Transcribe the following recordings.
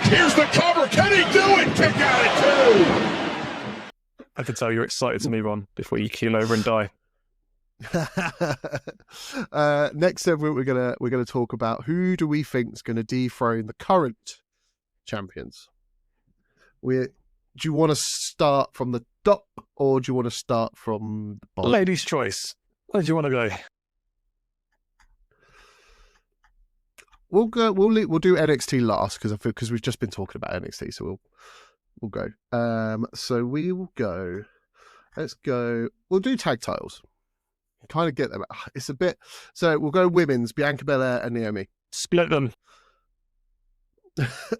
Here's the cover. Can he do it? Kick out at 2. I can tell you're excited to move on before you keel over and die. Next segment, we're gonna talk about who do we think is going to dethrone the current champions. Do you want to start from the top or do you want to start from the bottom? Ladies' choice. Where do you want to go? We'll go. We'll do NXT last because we've just been talking about NXT, so we'll go. So we will go. Let's go. We'll do tag titles. Kind of get them. It's a bit. So we'll go women's: Bianca Belair and Naomi. Split them.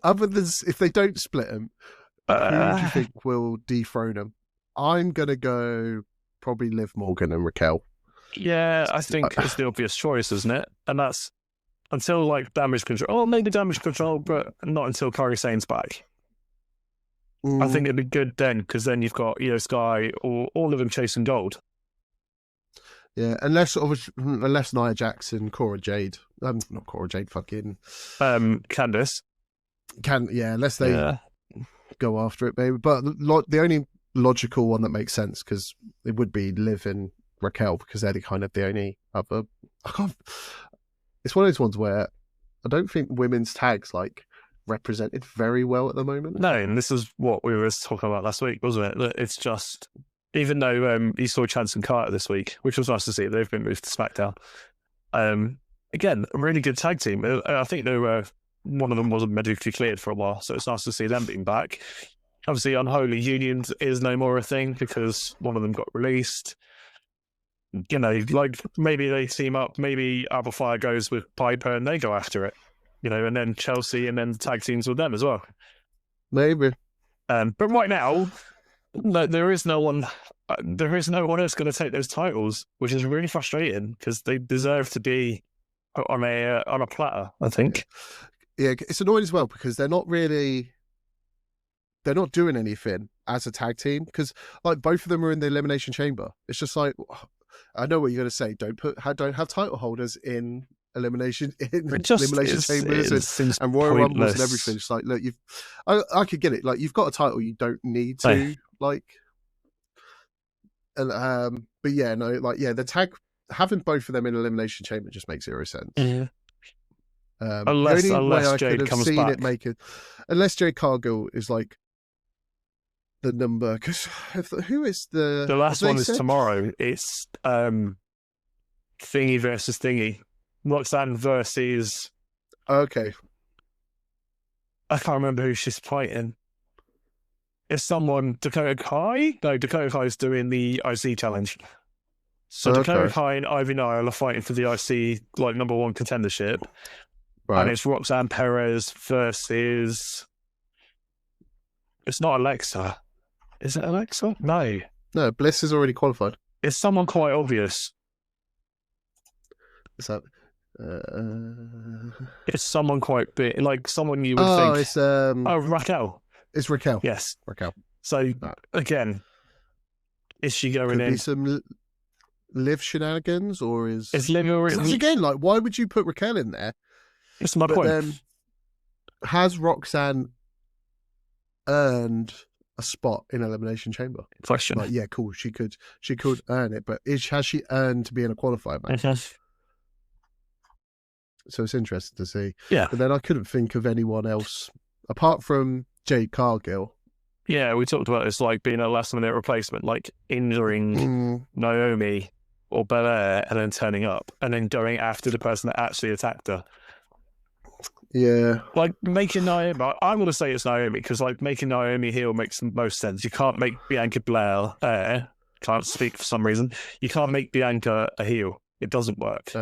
Other than if they don't split them, who do you think will dethrone them? I'm gonna go probably Liv Morgan and Raquel. Yeah, I think it's the obvious choice, isn't it? And that's until like Damage Control. Oh, maybe Damage Control, but not until Kairi Sane's back. I think it'd be good then, because then you've got Io Sky or all of them chasing gold. Yeah, unless Nia Jackson, Cora Jade, not Cora Jade, fucking Candice. Unless they go after it, maybe. But the only logical one that makes sense, because it would be Liv and Raquel, because they're the only other. It's one of those ones where I don't think women's tags represented very well at the moment. No, and this is what we were talking about last week, wasn't it? It's just, even though you saw Chance and Carter this week, which was nice to see, they've been moved to SmackDown. Again, a really good tag team. I think they were, one of them wasn't medically cleared for a while, so it's nice to see them being back. Obviously, Unholy Unions is no more a thing because one of them got released. You know, maybe they team up, maybe Alpha Fire goes with Piper and they go after it. You know, and then Chelsea and then the tag teams with them as well. Maybe. But right now, no, there is no one else going to take those titles, which is really frustrating because they deserve to be put on a platter, I think. Yeah, it's annoying as well because they're not doing anything as a tag team because both of them are in the Elimination Chamber. It's just I know what you're going to say. Don't have title holders in Elimination Chambers and Royal Rumbles and everything. It's look, I could get it. You've got a title, you don't need to but yeah, no, the tag having both of them in Elimination Chamber just makes zero sense. Yeah. Unless Jade comes back. Unless Jade Cargill is the number, because who is the last one is tomorrow. It's Thingy versus Thingy. Roxanne versus... Okay. I can't remember who she's fighting. It's someone... Dakota Kai? No, Dakota Kai is doing the IC challenge. So Dakota Kai and Ivy Nile are fighting for the IC number one contendership. Right. And it's Roxanne Perez versus... It's not Alexa. Is it Alexa? No. No, Bliss is already qualified. It's someone quite obvious. Is that... It's someone quite big, someone you would think. It's Raquel. It's Raquel. Yes, Raquel. So again, is she going in? Could be some Liv shenanigans, or is Liv? Again, why would you put Raquel in there? It's my point. Then has Roxanne earned a spot in Elimination Chamber? Question. Yeah, cool. She could earn it, but has she earned to be in a qualifier match? So it's interesting to see. Yeah. But then I couldn't think of anyone else apart from Jade Cargill. Yeah, we talked about this being a last minute replacement, injuring Naomi or Belair and then turning up and then going after the person that actually attacked her. Yeah. Making Naomi, I'm going to say it's Naomi because making Naomi heel makes the most sense. You can't make Bianca Belair, can't speak for some reason. You can't make Bianca a heel. It doesn't work.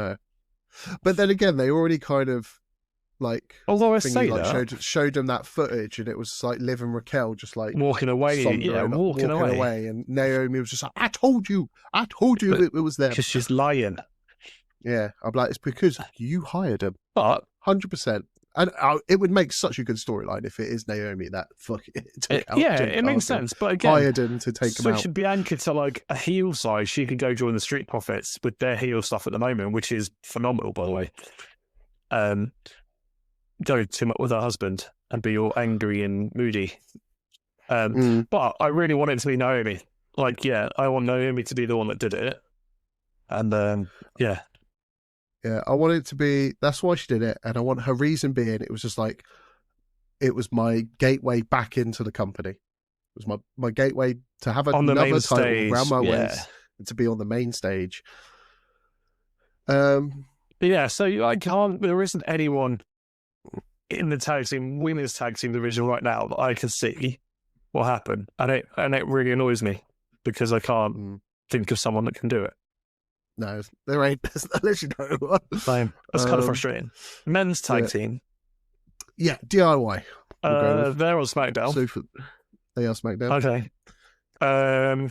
But then again, they already kind of although I say that showed them that footage, and it was Liv and Raquel just walking away, walking away, and Naomi was just I told you it was them because she's lying. Yeah, I'm it's because you hired him, but 100%. And it would make such a good storyline if it is Naomi that it makes sense. But again, hired him to take him out. Switching Bianca to a heel side, she could go join the Street Profits with their heel stuff at the moment, which is phenomenal, by the way. go too much with her husband and be all angry and moody. But I really want it to be Naomi. Like, yeah, I want Naomi to be the one that did it. And yeah. Yeah, I want it to be, that's why she did it. And I want her reason being, it was just like, it was my gateway back into the company. It was my gateway to have another title stage, around my waist and to be on the main stage. Yeah, so there isn't anyone in the women's tag team division right now that I can see what happened. And it really annoys me because I can't think of someone that can do it. No, there ain't. There's literally no one. Same. That's kind of frustrating. Men's tag team. Yeah, DIY. They're on SmackDown. They are SmackDown. Okay.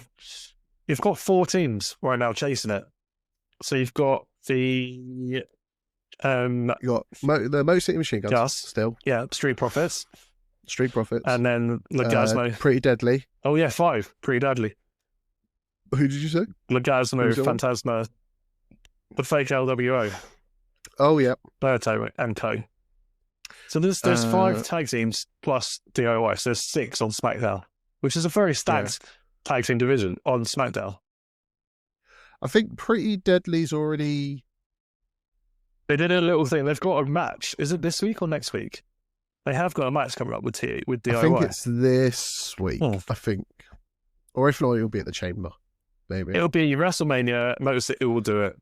You've got 4 teams right now chasing it. So you've got the you got the Mo City Machine Guns still. Yeah, Street Profits. And then Legasmo. Pretty Deadly. Oh yeah, 5. Pretty Deadly. Who did you say? Legasmo, Phantasma, the fake LWO. Oh yeah. Berto and Co. So there's 5 tag teams plus DIY. So there's 6 on SmackDown, which is a very stacked tag team division on SmackDown. I think Pretty Deadly's already... They did a little thing. They've got a match. Is it this week or next week? They have got a match coming up with DIY. I think it's this week, I think. Or if not, it'll be at the Chamber, maybe. It'll be WrestleMania. Motor City will do it,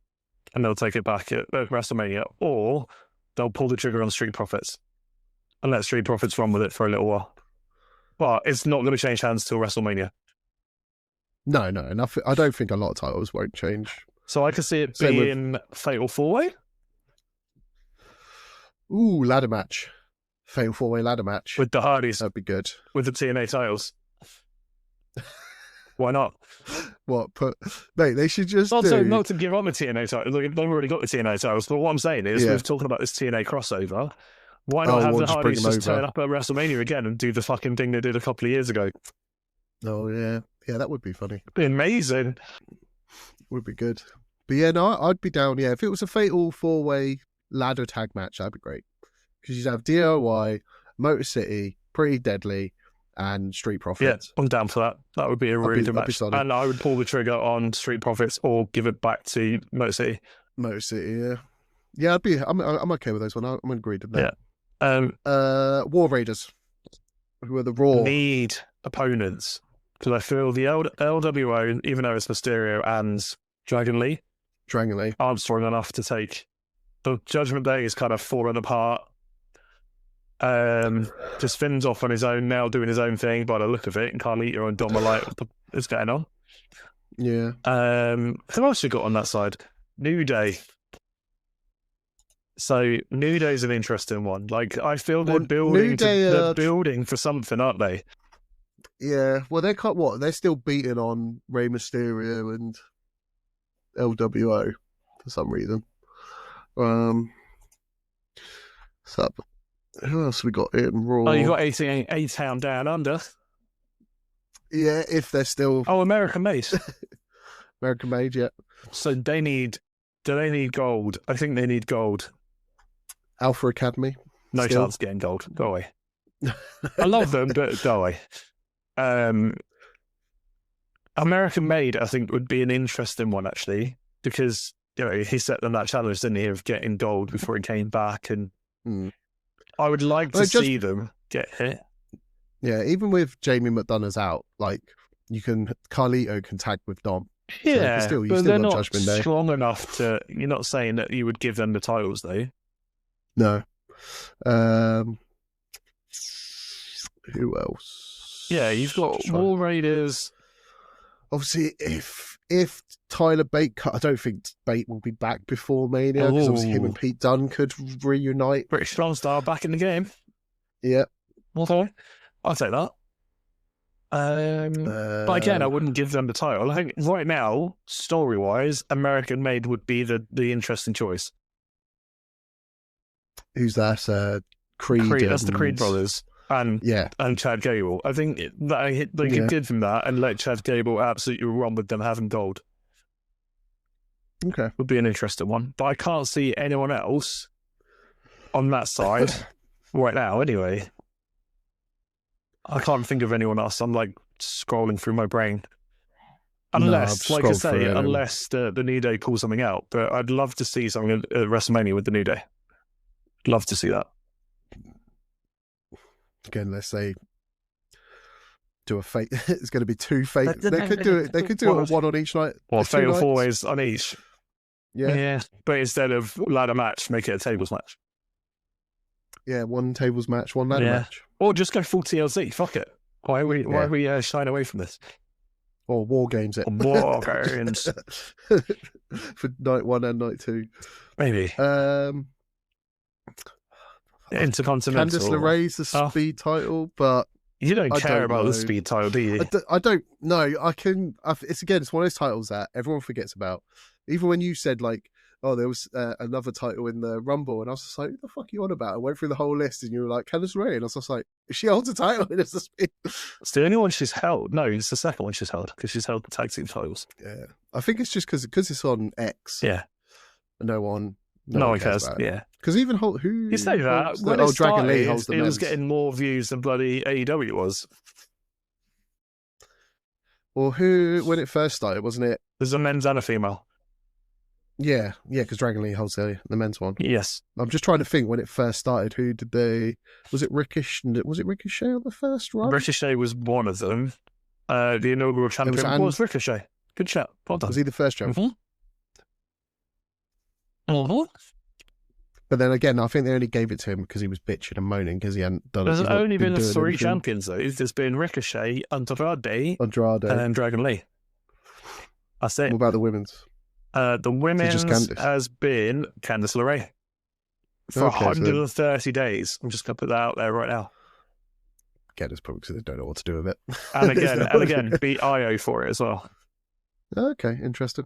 and they'll take it back at WrestleMania. Or they'll pull the trigger on Street Profits and let Street Profits run with it for a little while. But it's not going to change hands till WrestleMania. No. And I don't think a lot of titles won't change. So I could see it being Fatal 4-Way. Ooh, ladder match. Fatal 4-Way ladder match. With the Hardys. That'd be good. With the TNA titles. Why not? Mate, they should just not to give up the TNA titles. They've already got the TNA titles. But what I'm saying is, we're talking about this TNA crossover. Why not have the Hardys just turn up at WrestleMania again and do the fucking thing they did a couple of years ago? Oh, yeah. Yeah, that would be funny. It'd be amazing. Would be good. But yeah, no, I'd be down. Yeah, if it was a Fatal 4-Way ladder tag match, that'd be great. Because you'd have DIY, Motor City, Pretty Deadly, and Street Profits. Yeah, I'm down for that. That would be a really good match. And I would pull the trigger on Street Profits or give it back to Motor City. Motor City, yeah. Yeah, I'm okay with those one. I'm agreed with that. Yeah. War Raiders, who are the Raw. Need opponents. Because I feel the LWO, even though it's Mysterio and Dragon Lee, aren't strong enough to take. The Judgment Day is kind of falling apart. Just Finn's off on his own now, doing his own thing by the look of it. And Carlito and Dom are like, what is going on? Yeah. Who else you got on that side? New Day. So New Day's an interesting one. Like, I feel they're building for something, aren't they? Yeah. Well, they're still beating on Rey Mysterio and LWO for some reason. So who else we got in Raw? Oh, you got A-Town Down Under. Yeah, if they're still... Oh, American Made. American Made, yeah. So do they need gold? I think they need gold. Alpha Academy. No chance of getting gold. Go away. I love them, but go away. American Made, I think, would be an interesting one, actually, because he set them that challenge, didn't he, of getting gold before he came back, and I would like to see them get hit. Yeah, even with Jamie McDonough's out, like Carlito can tag with Dom. Yeah, so but they're not strong enough to. You're not saying that you would give them the titles, though. No. Who else? Yeah, you've got War Raiders. Obviously, if Tyler Bate cut, I don't think Bate will be back before Mania, because obviously him and Pete Dunne could reunite. British Strong Style back in the game. Yeah. Okay, I'll take that. But again, I wouldn't give them the title. I think right now, story-wise, American Made would be the interesting choice. Who's that? Creed. That's the Creed brothers. And Chad Gable. I think they could give him that and let Chad Gable absolutely run with them having gold. Okay. Would be an interesting one. But I can't see anyone else on that side right now, anyway. I can't think of anyone else. I'm like scrolling through my brain. Unless, I've like I scrolled say, through it, unless the New Day calls something out. But I'd love to see something at WrestleMania with the New Day. Love to see that. Again, unless they do a fake. It's going to be 2 fake. They could do it. They could do it one on each night. Well, 2 fatal nights. 4-ways on each. Yeah. But instead of ladder match, make it a tables match. Yeah, 1 tables match, 1 ladder match. Or just go full TLC. Fuck it. Why are we shying away from this? Or War Games it. War Games. For night 1 and night 2. Maybe. Intercontinental. Candice LeRae's the speed title, but you don't care about the speed title, do you? I don't know. It's one of those titles that everyone forgets about. Even when you said like, oh, there was another title in the Rumble, and I was just like, what the fuck are you on about? I went through the whole list, and you were like, Candice LeRae, and I was just like, she holds a title, and it's the speed. It's the only one she's held. No, it's the second one she's held, because she's held the tag team titles. Yeah, I think it's just because it's on X. Yeah, no one cares. Yeah, because even who you say that when it Dragon Lee holds the men's. It was getting more views than bloody AEW was. Well, when it first started, wasn't it? There's a men's and a female. Yeah, because Dragon Lee holds the men's one. Yes. I'm just trying to think when it first started. Who did they? Was it Ricochet? Was it Ricochet on the first run? Ricochet was one of them. The inaugural champion was Ricochet. Good shout. Well done. Was he the first champion? Mm-hmm. But then again, I think they only gave it to him because he was bitching and moaning because he hadn't done it. There's only been 3 champions though. There's been Ricochet, Andrade, and Dragon Lee. That's it. What about the women's? The women's has been Candice LeRae for 130 days. I'm just going to put that out there right now. Again, it's probably because they don't know what to do with it. And again, beat Io for it as well. Okay, interesting.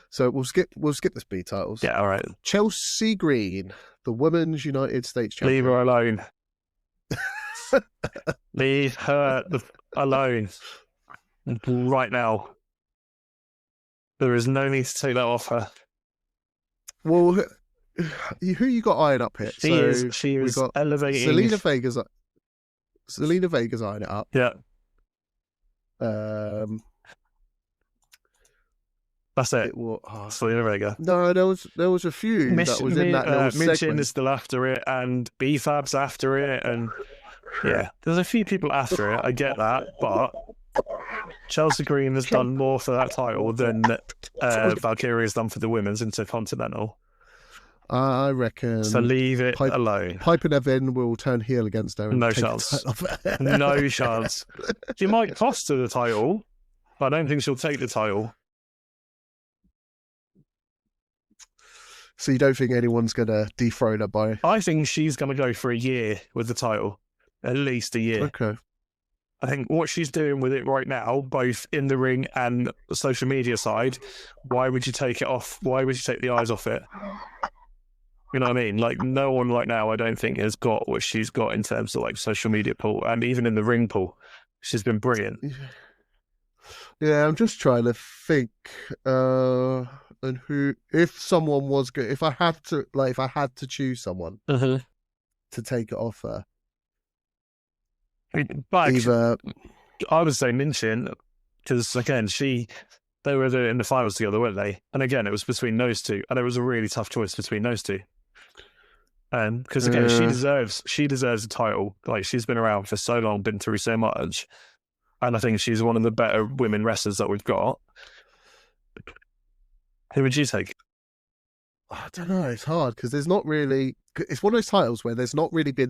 So we'll skip the speed titles. Yeah, all right. Chelsea Green, the Women's United States Champion. Leave her alone. Leave her alone right now. There is no need to take that off her. Well, who you got eyeing up here? She is elevating. Selena Vega's eyeing it up. Yeah. That's it. Selena Vega. No, there was a few that was in that little segment. Mitchin is still after it, and B-Fab's after it, and yeah, there's a few people after it. I get that, but Chelsea Green has done more for that title than Valkyrie has done for the women's Intercontinental. I reckon. So leave it alone. Piper Niven will turn heel against her. No chance. No chance. She might cost her the title, but I don't think she'll take the title. So you don't think anyone's going to dethrone her by... I think she's going to go for a year with the title. At least a year. Okay. I think what she's doing with it right now, both in the ring and the social media side, why would you take it off? Why would you take the eyes off it? You know what I mean? Like, no one right now, I don't think, has got what she's got in terms of like social media pull, and even in the ring pull. She's been brilliant. Yeah, I'm just trying to think. And who, if someone was good, if I had to choose someone to take it off her, but I would say Minchin, because again, they were in the finals together, weren't they? And again, it was between those two, and it was a really tough choice between those two. Because again, she deserves a title. Like, she's been around for so long, been through so much, and I think she's one of the better women wrestlers that we've got. Who would you take? I don't know. It's hard because there's not really. It's one of those titles where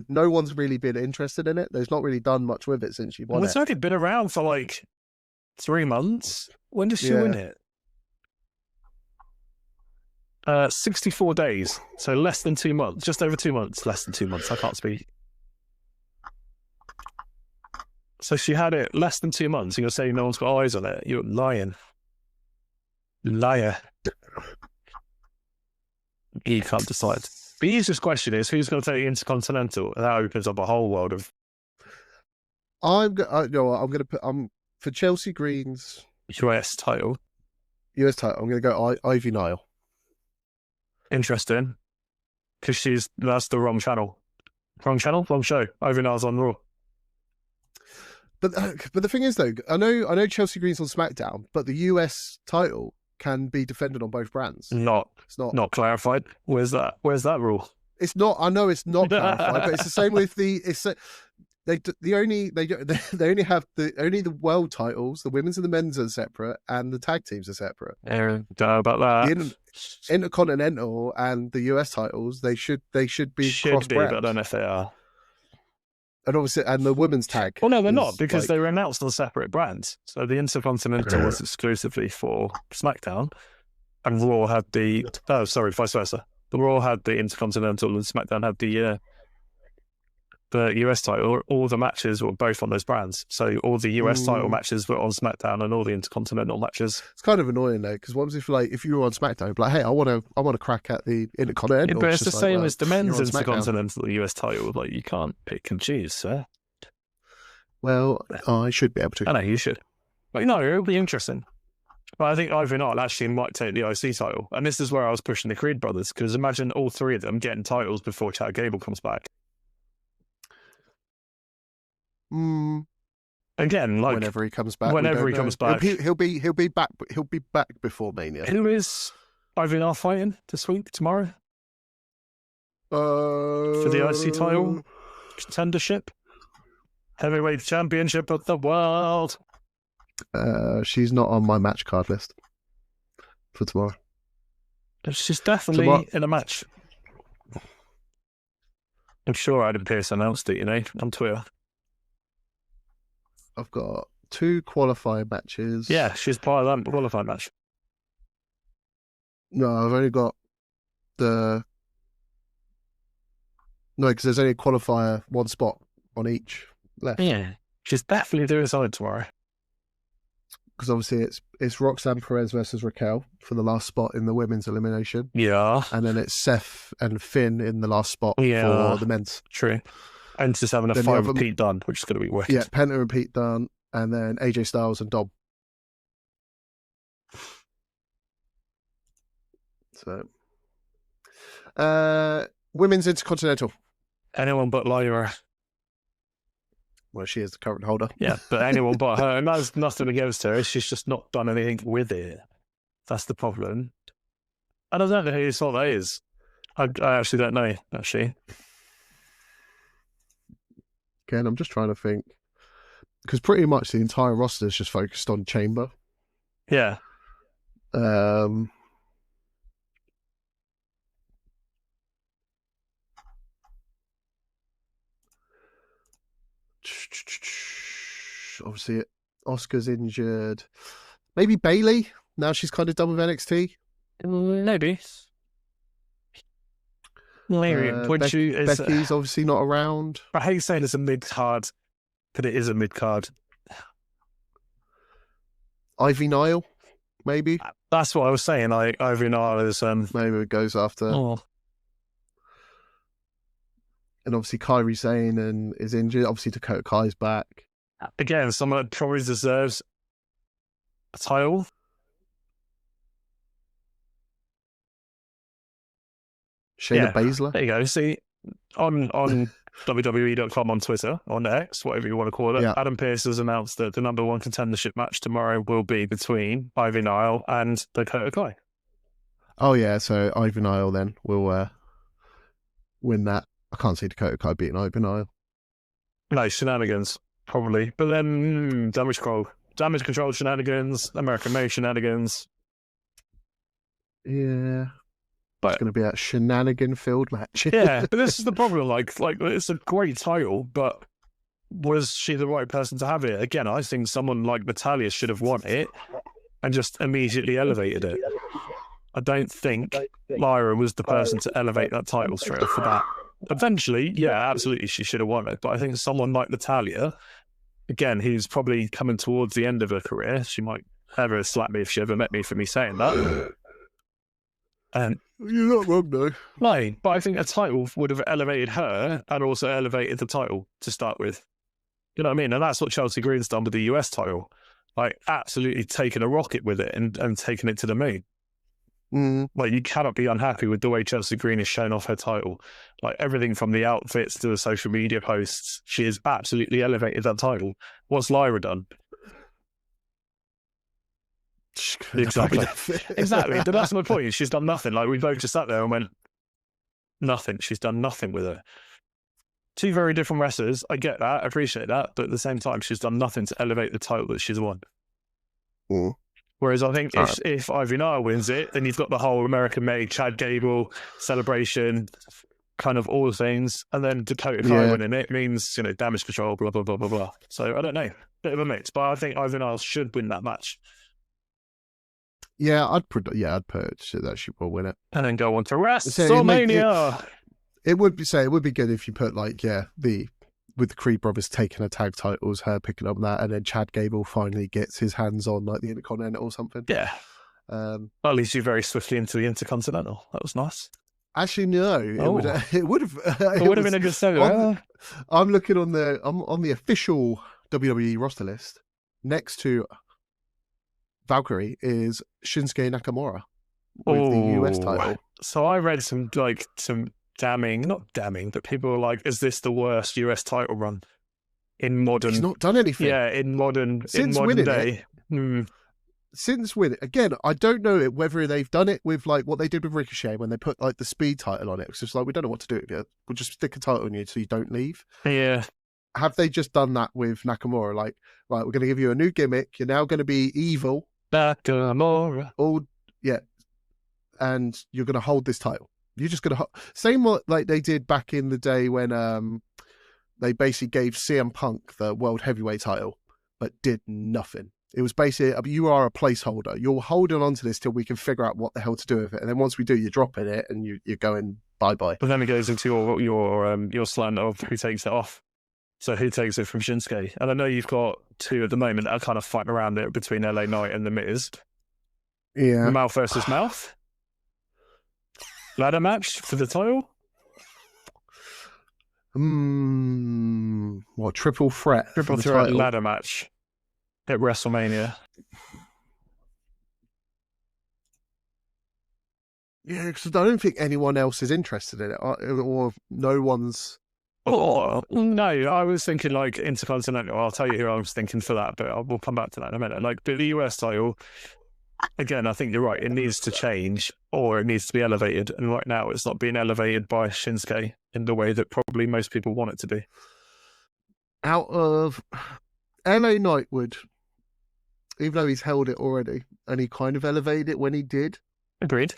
no one's really been interested in it. There's not really done much with it since she won it. It's only been around for like 3 months. When did she win it? 64 days. So less than 2 months. Just over 2 months. Less than 2 months. I can't speak. So she had it less than 2 months. You're saying no one's got eyes on it. You're lying. Liar. You can't decide. The easiest question is, who's going to take the Intercontinental? And that opens up a whole world of... I'm going to put... for Chelsea Green's... US title. I'm going to go Ivy Nile. Interesting. Because that's the wrong channel. Wrong channel, wrong show. Ivy Nile's on Raw. But the thing is, though, I know Chelsea Green's on SmackDown, but the US title can be defended on both brands. It's not clarified. Where's that rule? It's not. I know it's not clarified, but it's the same with the. They only have the world titles. The women's and the men's are separate, and the tag teams are separate. Don't know about that. The Intercontinental and the US titles, they should be cross-brand. But I don't know if they are. And obviously, and the women's tag. Well, no, they're not, because they were announced on separate brands. So the Intercontinental was exclusively for SmackDown, and Raw had the. Oh, sorry, vice versa. The Raw had the Intercontinental, and SmackDown had the US title. All the matches were both on those brands. So all the US title matches were on SmackDown, and all the Intercontinental matches. It's kind of annoying though, because what if you were on SmackDown, you'd be like, hey, I want to crack at the Intercontinental. Yeah, but it's the same as the men's Intercontinental US title. Like, you can't pick and choose, sir. Well, I should be able to. I know you should. But no, it'll be interesting. But I think Ivy Nile actually might take the IC title, and this is where I was pushing the Creed brothers, because imagine all three of them getting titles before Chad Gable comes back. Again, like whenever he comes back. He'll be back. He'll be back before Mania. Who is Ivy Nile fighting this week, tomorrow? For the IC title contendership, heavyweight championship of the world. She's not on my match card list for tomorrow. She's definitely in a match. I'm sure Adam Pearce announced it, on Twitter. I've got 2 qualifying matches. Yeah, she's part of that qualifying match. No, I've only got because there's only a qualifier, 1 spot on each left. Yeah, she's definitely doing something tomorrow. Because obviously it's Roxanne Perez versus Raquel for the last spot in the women's elimination. Yeah. And then it's Seth and Finn in the last spot for the men's. True. And just having a fight with Pete Dunne, which is going to be wicked. Yeah, Penta and Pete Dunne, and then AJ Styles and Dom. So, women's Intercontinental. Anyone but Lyra. Well, she is the current holder. Yeah, but anyone but her. And that's nothing against her. She's just not done anything with it. That's the problem. And I don't know whose fault that is. I actually don't know, actually. Again, I'm just trying to think. Because pretty much the entire roster is just focused on Chamber. Yeah. Obviously, Oscar's injured. Maybe Bailey. Now she's kind of done with NXT. Maybe. Becky's obviously not around. I hate saying it's a mid card, but it is a mid card. Ivy Nile, maybe. That's what I was saying. Like, Ivy Nile is maybe it goes after. Oh. And obviously Kairi Sane is injured. Obviously Dakota Kai's back. Again, someone that probably deserves a title. Shayna Baszler. There you go. See, on WWE.com, on Twitter, on X, whatever you want to call it, Adam Pearce has announced that the number 1 contendership match tomorrow will be between Ivy Nile and Dakota Kai. Oh, yeah. So Ivy Nile then will win that. I can't see Dakota Kai beating Ivy Nile. No, shenanigans, probably. But then, damage control shenanigans, American Made shenanigans. Yeah. But it's going to be a shenanigan-filled match. Yeah, but this is the problem. Like it's a great title, but was she the right person to have it? Again, I think someone like Natalya should have won it and just immediately elevated it. I don't think Lyra was the person to elevate that title straight off the bat. Eventually, yeah, absolutely, she should have won it. But I think someone like Natalya, again, who's probably coming towards the end of her career, she might ever slap me if she ever met me for me saying that. And you're not wrong, though. No, but I think a title would have elevated her and also elevated the title to start with. You know what I mean? And that's what Chelsea Green's done with the US title. Like, absolutely taken a rocket with it and taken it to the moon. Like, you cannot be unhappy with the way Chelsea Green is showing off her title. Like, everything from the outfits to the social media posts, she has absolutely elevated that title. What's Lyra done? Exactly. Exactly. But that's my point. She's done nothing. Like, we both just sat there and went, nothing. She's done nothing with it. Two very different wrestlers. I get that. I appreciate that. But at the same time, she's done nothing to elevate the title that she's won. Whereas I think if Ivy Nile wins it, then you've got the whole American-made Chad Gable celebration, kind of all the things, and then Dakota Kai winning it means, you know, damage control, blah, blah, blah, blah, blah. So I don't know. Bit of a mix, but I think Ivy Nile should win that match. Yeah, I'd put that she will win it. And then go on to WrestleMania. It would be good if you put, like, with the Creed brothers taking her tag titles, her picking up that, and then Chad Gable finally gets his hands on, like, the Intercontinental or something. Yeah. Well, at least you very swiftly into the Intercontinental. That was nice. Actually, no. It would have. It would have been a good story. I'm looking on the official WWE roster list. Next to Valkyrie is Shinsuke Nakamura with the US title. So I read some not damning, but people were like, is this the worst US title run in modern? He's not done anything. Yeah, in modern day. Since winning, again, I don't know whether they've done it with, like, what they did with Ricochet when they put, like, the speed title on it. It's just like, we don't know what to do with it. We'll just stick a title on you so you don't leave. Yeah. Have they just done that with Nakamura? Like, right, we're going to give you a new gimmick. You're now going to be evil. Nakamura. And you're going to hold this title. You're just going to same what, like, they did back in the day when they basically gave CM Punk the World Heavyweight title, but did nothing. It was basically, you are a placeholder. You're holding on to this till we can figure out what the hell to do with it. And then once we do, you're dropping it and you're going bye-bye. But then it goes into your slant of who takes it off. So who takes it from Shinsuke? And I know you've got two at the moment that are kind of fighting around it between LA Knight and The Miz. Yeah. Mouth versus mouth. Ladder match for the title. What, triple threat? Triple threat ladder match at WrestleMania. Yeah, because I don't think anyone else is interested in it, or no one's. Oh, no, I was thinking, like, Intercontinental. I'll tell you who I was thinking for that, but we'll come back to that in a minute. Like, but the US title, again, I think you're right. It needs to change, or it needs to be elevated. And right now, it's not being elevated by Shinsuke in the way that probably most people want it to be. Out of LA Knight would, even though he's held it already, and he kind of elevated it when he did. Agreed.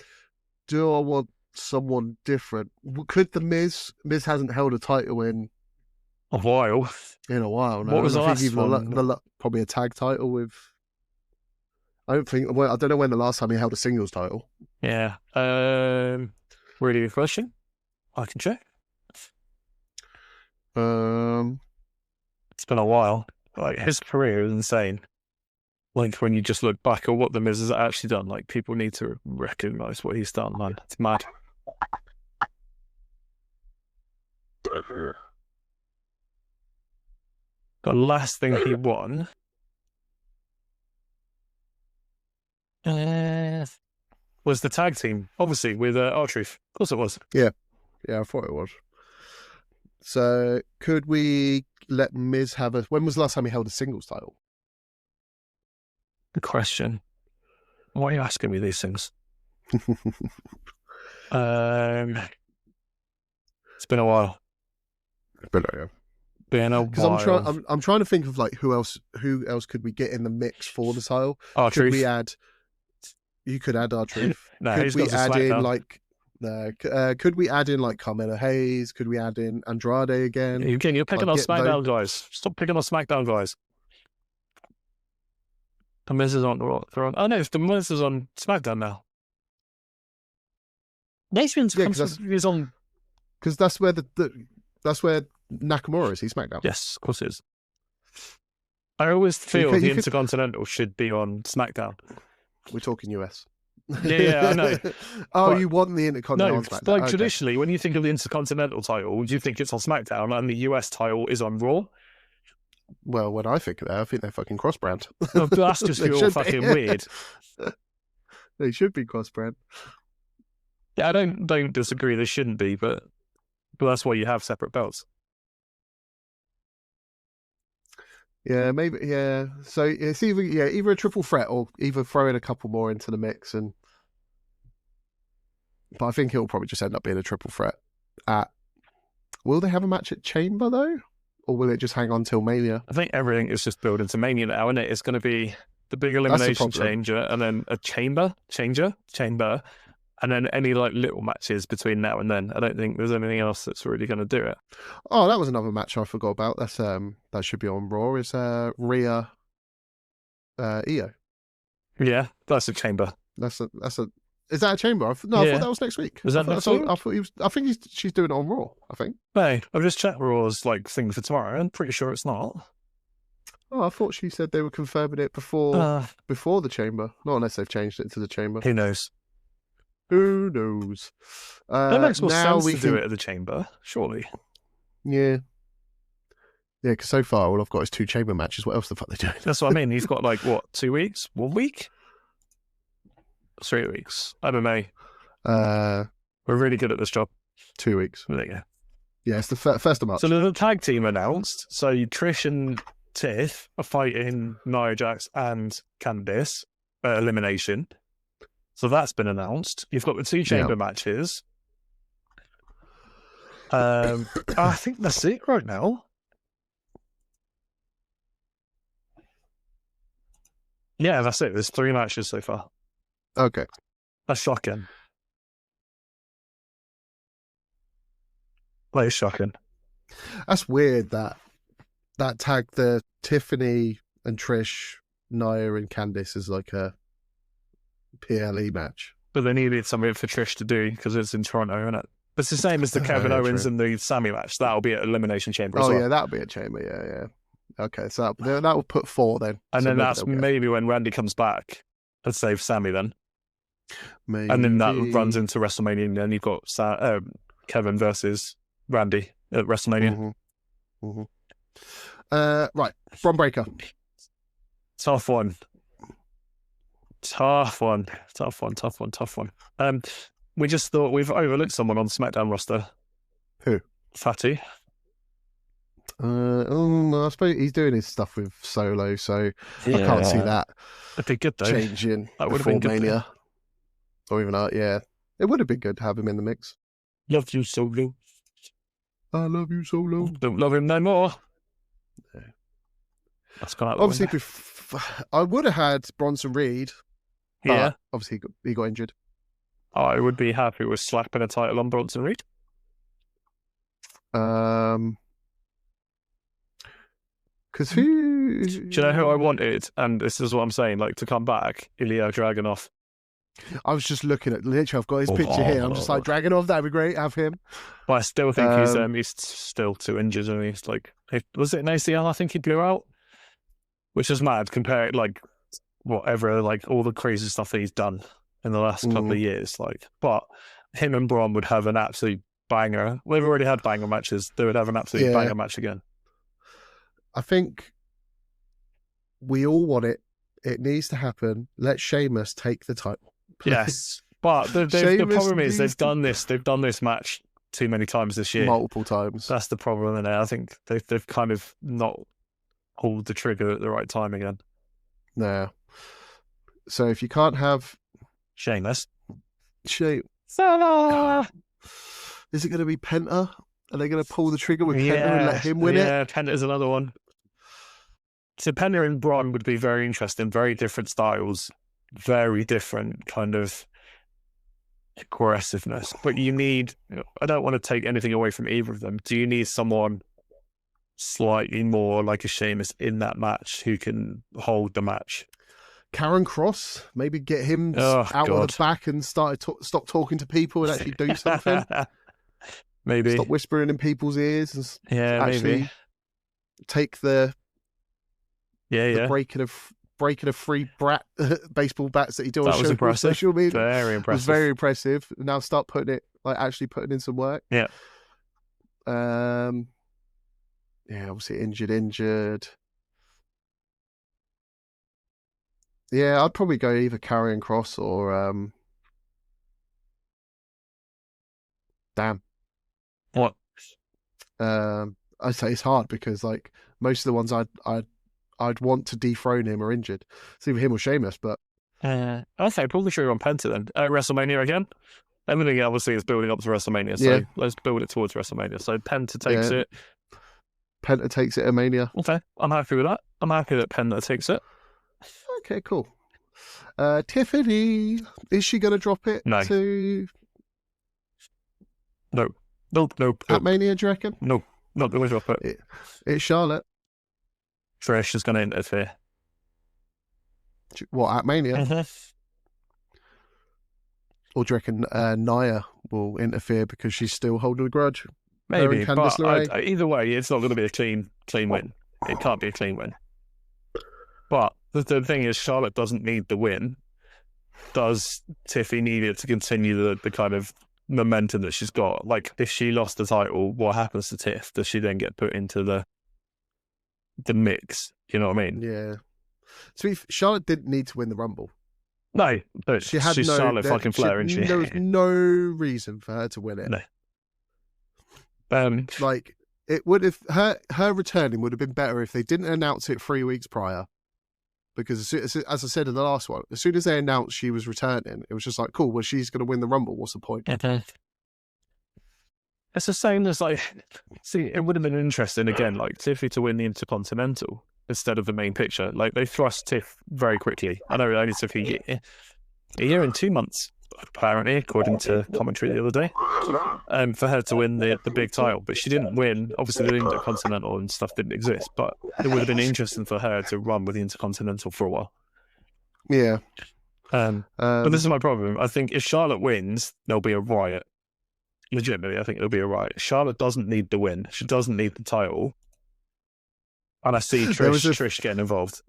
Do I want someone different? Could the Miz hasn't held a title in a while. No. What was the last one? Probably a tag title with. I don't know when the last time he held a singles title. Yeah. Really good question. I can check. It's been a while. Like, his career is insane. Like, when you just look back at what the Miz has actually done, like, people need to recognise what he's done, man. It's mad. The last thing he won was the tag team, obviously, with R-Truth. Of course it was. Yeah, I thought it was. So, could we let Miz have when was the last time he held a singles title? Good question. Why are you asking me these things? It's been a while. Been a while. Because I'm trying to think of, like, who else could we get in the mix for the title? R-Truth. Could we add? You could add R-Truth. No, could we add in like? Could we add in, like, Carmelo Hayes? Could we add in Andrade again? You're picking on SmackDown guys. Stop picking on SmackDown guys. The Miz is on the Raw. Oh no, the Miz is on SmackDown now. Nations is on because that's where that's where Nakamura is. He's SmackDown. Yes, of course it is. I always feel the Intercontinental should be on SmackDown. We're talking US. Yeah, I know. But, you want the Intercontinental on SmackDown? Like, traditionally, when you think of the Intercontinental title, do you think it's on SmackDown and the US title is on Raw? Well, when I think of that, I think they're fucking cross-brand. No, that's just you're fucking weird. They should be crossbred. Yeah, I don't disagree. They shouldn't be, but that's why you have separate belts. Yeah, maybe. Yeah, so it's either a triple threat or either throw in a couple more into the mix. But I think it'll probably just end up being a triple threat. Will they have a match at Chamber though, or will it just hang on till Mania? I think everything is just built into Mania now, isn't it? It's going to be the big elimination changer, and then a chamber, and then any like little matches between now and then. I don't think there's anything else that's really going to do it. Oh, that was another match I forgot about. That's that should be on Raw. Is Rhea, Io? Yeah, that's a chamber. That's a. Is that a chamber? I thought that was next week. Was that next week? I think she's doing it on Raw. I think. Hey, I've just checked Raw's like thing for tomorrow. I'm pretty sure it's not. Oh, I thought she said they were confirming it before the chamber. Not unless they've changed it to the chamber. Who knows? Who knows? That makes more sense to do it at the chamber, surely. Yeah. Yeah, because so far all I've got is 2 chamber matches. What else the fuck are they doing? That's what I mean. He's got like, what, 2 weeks? 1 week? 3 weeks. MMA. We're really good at this job. 2 weeks. There you go. Yeah, it's the first of March. So the tag team announced. So Trish and Tiff are fighting Nia Jax and Candice at elimination. So that's been announced. You've got the 2 chamber matches. I think that's it right now. Yeah, that's it. There's 3 matches so far. Okay. That's shocking. That is shocking. That's weird that tag, the Tiffany and Trish, Nia and Candice is like a PLE match. But they needed something for Trish to do because it's in Toronto, isn't it? But it's the same as the Kevin Owens and the Sammy match. That'll be at Elimination Chamber as well. Yeah, that'll be a chamber, yeah. Okay, so that will put 4 then. And so then that's maybe when Randy comes back and save Sammy then. Maybe. And then that runs into WrestleMania, and then you've got Kevin versus Randy at WrestleMania. Right, Bron Breakker. Tough one. We just thought we've overlooked someone on the SmackDown roster. Who? Fatty. I suppose he's doing his stuff with Solo, so I can't see that. That'd be good though. Changing that would have been good. Mania. Or even it would have been good to have him in the mix. Love you, Solo. I love you, Solo. Don't love him no more. Yeah. That's gone out. Obviously, I would have had Bronson Reed. Yeah. Obviously, he got injured. I would be happy with slapping a title on Bronson Reed. Because who? Do you know who I wanted? And this is what I'm saying, like, to come back, Ilya Dragunov. I was just looking at, literally, I've got his picture here. I'm just like, Dragunov, that'd be great, have him. But I still think he's still too injured. And he's like, was it an ACL I think he blew out? Which is mad, compared, like, whatever, like, all the crazy stuff that he's done in the last couple of years. Like, but him and Braun would have an absolute banger. We've already had banger matches. They would have an absolute banger match again. I think we all want it. It needs to happen. Let Sheamus take the title. Yes, but the problem is they've done this match too many times this year. Multiple times. That's the problem in there. I think they've kind of not pulled the trigger at the right time again. No. So if you can't have Sheamus. Is it going to be Penta? Are they going to pull the trigger with Penta and let him win it? Yeah, Penta's another one. So Penta and Braun would be very interesting, very different styles, very different kind of aggressiveness. But you need, I don't want to take anything away from either of them. Do you need someone slightly more like a Sheamus in that match who can hold the match? Karen Cross, maybe get him out of the back and stop talking to people and actually do something. Maybe stop whispering in people's ears and actually maybe take the breaking of free baseball bats that he did on social media. Very impressive. It was very impressive. Now start putting it, like, actually putting in some work. Yeah. Obviously injured. Yeah, I'd probably go either Karrion Kross or damn. What? I'd say it's hard because like most of the ones I'd want to dethrone him are injured. It's either him or Sheamus, but Okay, pull the trigger on Penta then. WrestleMania again. Everything obviously is building up to WrestleMania, so yeah, let's build it towards WrestleMania. So Penta takes yeah. it. Penta takes it at Mania. Okay, I'm happy with that. I'm happy that Penta takes it. Okay, cool. Tiffany, is she going to drop it No. to No. No. at Mania, do you reckon? No, not going to drop it. It's Charlotte. Trish is going to interfere. What, at Mania? Mm-hmm. Or do you reckon Nia will interfere because she's still holding a grudge? Maybe, but either way, it's not going to be a clean win. It can't be a clean win. But the thing is, Charlotte doesn't need the win. Does Tiffy need it to continue the kind of momentum that she's got? Like, if she lost the title, what happens to Tiff? Does she then get put into the mix? You know what I mean? Yeah. So Charlotte didn't need to win the Rumble. No, but she's Charlotte fucking Flair, isn't she? There was no reason for her to win it. No. Like, it would have her returning would have been better if they didn't announce it 3 weeks prior. Because as I said in the last one, as soon as they announced she was returning, it was just like, cool, well, she's going to win the Rumble. What's the point? It's the same as, like, see, it would have been interesting, again, like, Tiffy to win the Intercontinental instead of the main picture. Like, they thrust Tiff very quickly. I know it only took a year and 2 months, apparently, according to commentary the other day, for her to win the big title. But she didn't win. Obviously, the Intercontinental and stuff didn't exist, but it would have been interesting for her to run with the Intercontinental for a while. Yeah. But this is my problem. I think if Charlotte wins, there'll be a riot. Legitimately, I think there'll be a riot. Charlotte doesn't need the win. She doesn't need the title. And I see Trish getting involved.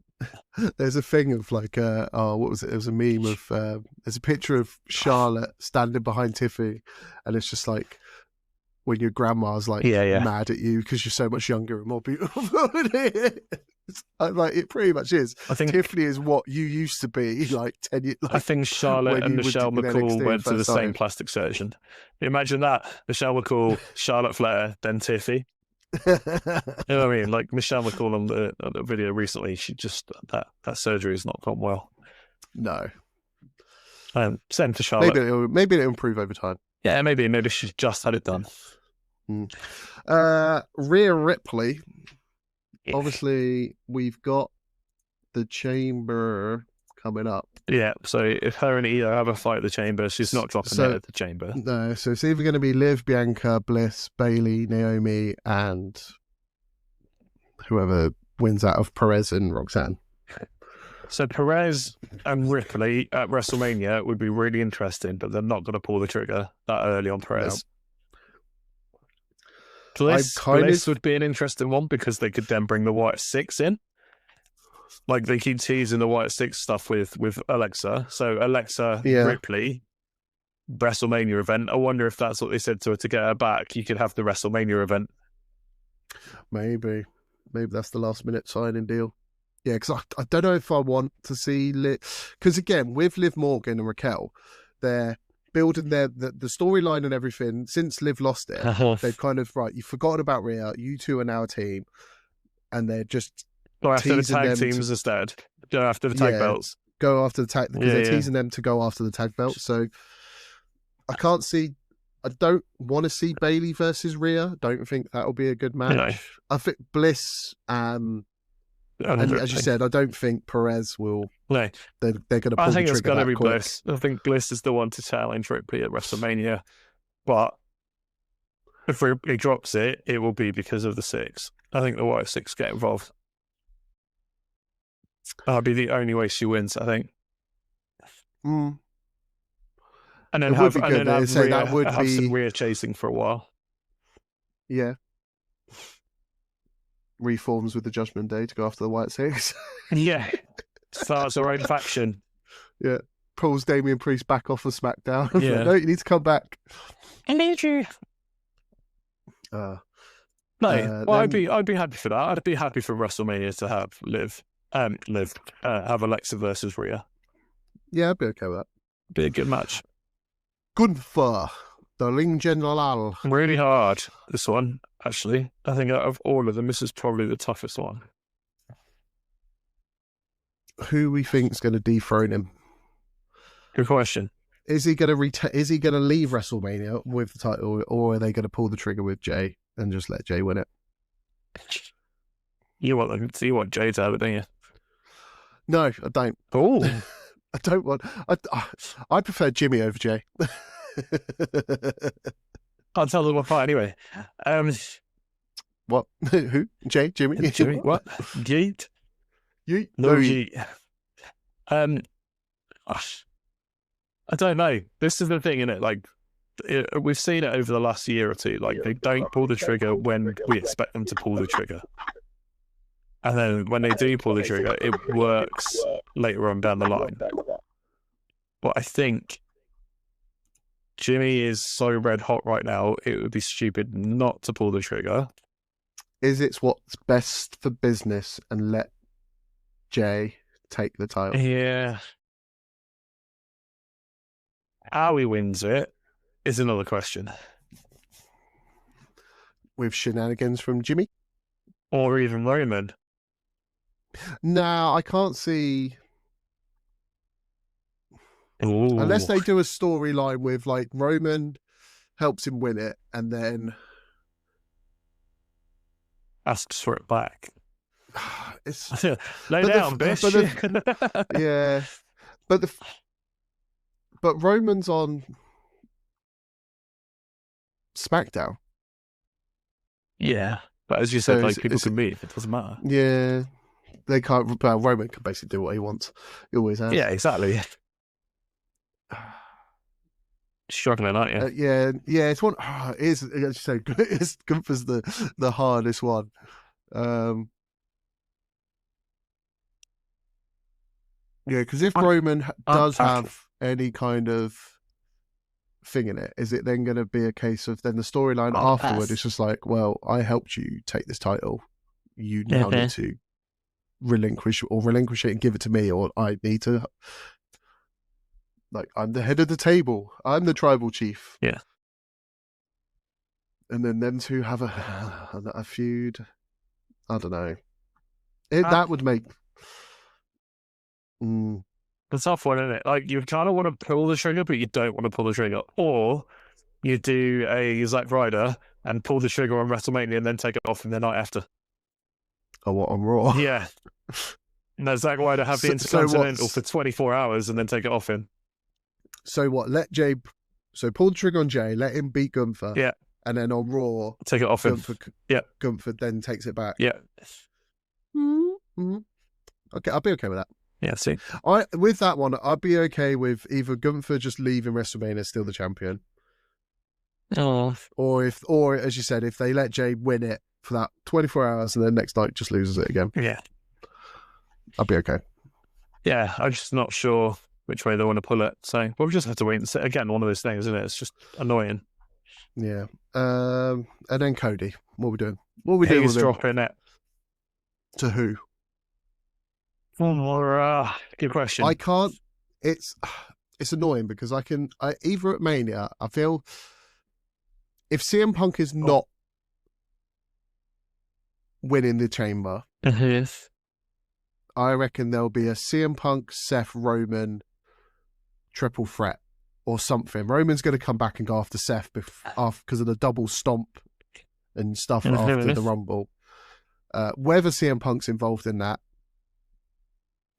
There's a thing of like, what was it? It was a meme of, there's a picture of Charlotte standing behind Tiffy, and it's just like when your grandma's like mad at you because you're so much younger and more beautiful. Like, it pretty much is. I think Tiffany is what you used to be like 10 years. Like, I think Charlotte and Michelle McCool went to the same plastic surgeon. Imagine that. Michelle McCool, Charlotte Flair, then Tiffy. You know what I mean? Like Michelle McCool on the video recently, she just that surgery has not gone well. No. Same for Charlotte. Maybe it'll improve over time. Yeah, maybe she just had it done. Rhea Ripley. Yeah. Obviously, we've got the Chamber coming up. Yeah, so if her and Io have a fight at the Chamber, she's not dropping it at the Chamber. No, so it's either going to be Liv, Bianca, Bliss, Bayley, Naomi, and whoever wins out of Perez and Roxanne. So Perez and Ripley at WrestleMania would be really interesting, but they're not going to pull the trigger that early on Perez. No. Bliss would be an interesting one because they could then bring the White Six in. Like, they keep teasing the White Six stuff with Alexa. So Alexa, Ripley, WrestleMania event. I wonder if that's what they said to her to get her back. You could have the WrestleMania event. Maybe that's the last minute signing deal. Yeah, because I don't know if I want to see because again, with Liv Morgan and Raquel, they're building the storyline and everything. Since Liv lost it, they've kind of, right, you've forgotten about Rhea, you two are now a team, and they're just go after the tag teams instead. Go after the tag belts. Go after the tag, because they're teasing them to go after the tag belts. So I don't want to see Bayley versus Rhea. Don't think that'll be a good match. No. I think Bliss, and as you said, I don't think Perez will. No, they're going to pull the trigger. I think it's going to be quick. Bliss. I think Bliss is the one to challenge Ripley at WrestleMania. But if Ripley drops it, it will be because of the Six. I think the White Six get involved. That'll be the only way she wins, I think. And then have some Rhea chasing for a while. Yeah. Reforms with the Judgment Day to go after the White Six. Yeah. Starts her own faction. Yeah. Pulls Damian Priest back off of SmackDown. Yeah. No, you need to come back. I need you. I'd be happy for that. I'd be happy for WrestleMania to have Liv Liv, have Alexa versus Rhea. Yeah, I'd be okay with that. Be a good match. Gunther, the Ring General. Really hard, this one, actually. I think out of all of them, this is probably the toughest one. Who we think's going to dethrone him? Good question. Is he going to leave WrestleMania with the title, or are they going to pull the trigger with Jay and just let Jay win it? You want Jay to have it, don't you? No, I don't. Oh, I don't want. I prefer Jimmy over Jay. can't tell them apart anyway. What? Who? Jay? Jimmy? Jimmy? What? Yeet? Yeet? No, Yeet. I don't know. This is the thing, isn't it? Like, we've seen it over the last year or two. Like, they don't pull the trigger when we expect them to pull the trigger. And then when they do pull the trigger, it works later on down the line. But I think Jimmy is so red hot right now, it would be stupid not to pull the trigger. Is it what's best for business and let Jay take the title? Yeah. How he wins it is another question. With shenanigans from Jimmy? Or even Roman. No, I can't see. Ooh. Unless they do a storyline with, like, Roman helps him win it and then asks for it back. It's lay down, bitch. Yeah. But Roman's on SmackDown. Yeah. But as you said, like, people can meet. It doesn't matter. Yeah. They can't. Well, Roman can basically do what he wants. He always has. Yeah, exactly. Struggling, aren't you? Yeah. It's one. It is. As you say, it's Gunther's the hardest one. Yeah, because if Roman does have any kind of thing in it, is it then going to be a case of then the storyline afterward? It's just like, well, I helped you take this title. You now need to relinquish it and give it to me, or I need to. Like, I'm the head of the table. I'm the tribal chief. Yeah. And then them two have a feud. I don't know. That would make. The tough one, isn't it? Like, you kind of want to pull the trigger, but you don't want to pull the trigger. Or you do a Zack Ryder and pull the trigger on WrestleMania and then take it off in the night after. Oh, what, on Raw? Yeah. No, Zack Ryder have the Intercontinental for 24 hours and then take it off him. So what? Let Jay. So pull the trigger on Jay, let him beat Gunther. Yeah. And then on Raw, take it off Gunther, him. Yeah. Gunther then takes it back. Yeah. Mm-hmm. Okay, I'll be okay with that. Yeah, see. With that one, I'd be okay with either Gunther just leaving WrestleMania still the champion. Oh. Or as you said, if they let Jay win it for that 24 hours and then next night just loses it again. Yeah. I'd be okay. Yeah, I'm just not sure which way they want to pull it. So we'll just have to wait and see. Again, one of those things, isn't it? It's just annoying. Yeah. And then Cody. What are we doing? What are we doing with him? He's dropping it. To who? Good question. I can't. It's annoying because either at Mania, I feel if CM Punk is not winning the chamber, I reckon there'll be a CM Punk, Seth, Roman triple threat or something. Roman's going to come back and go after Seth because of the double stomp and stuff after the Rumble. Whether CM Punk's involved in that,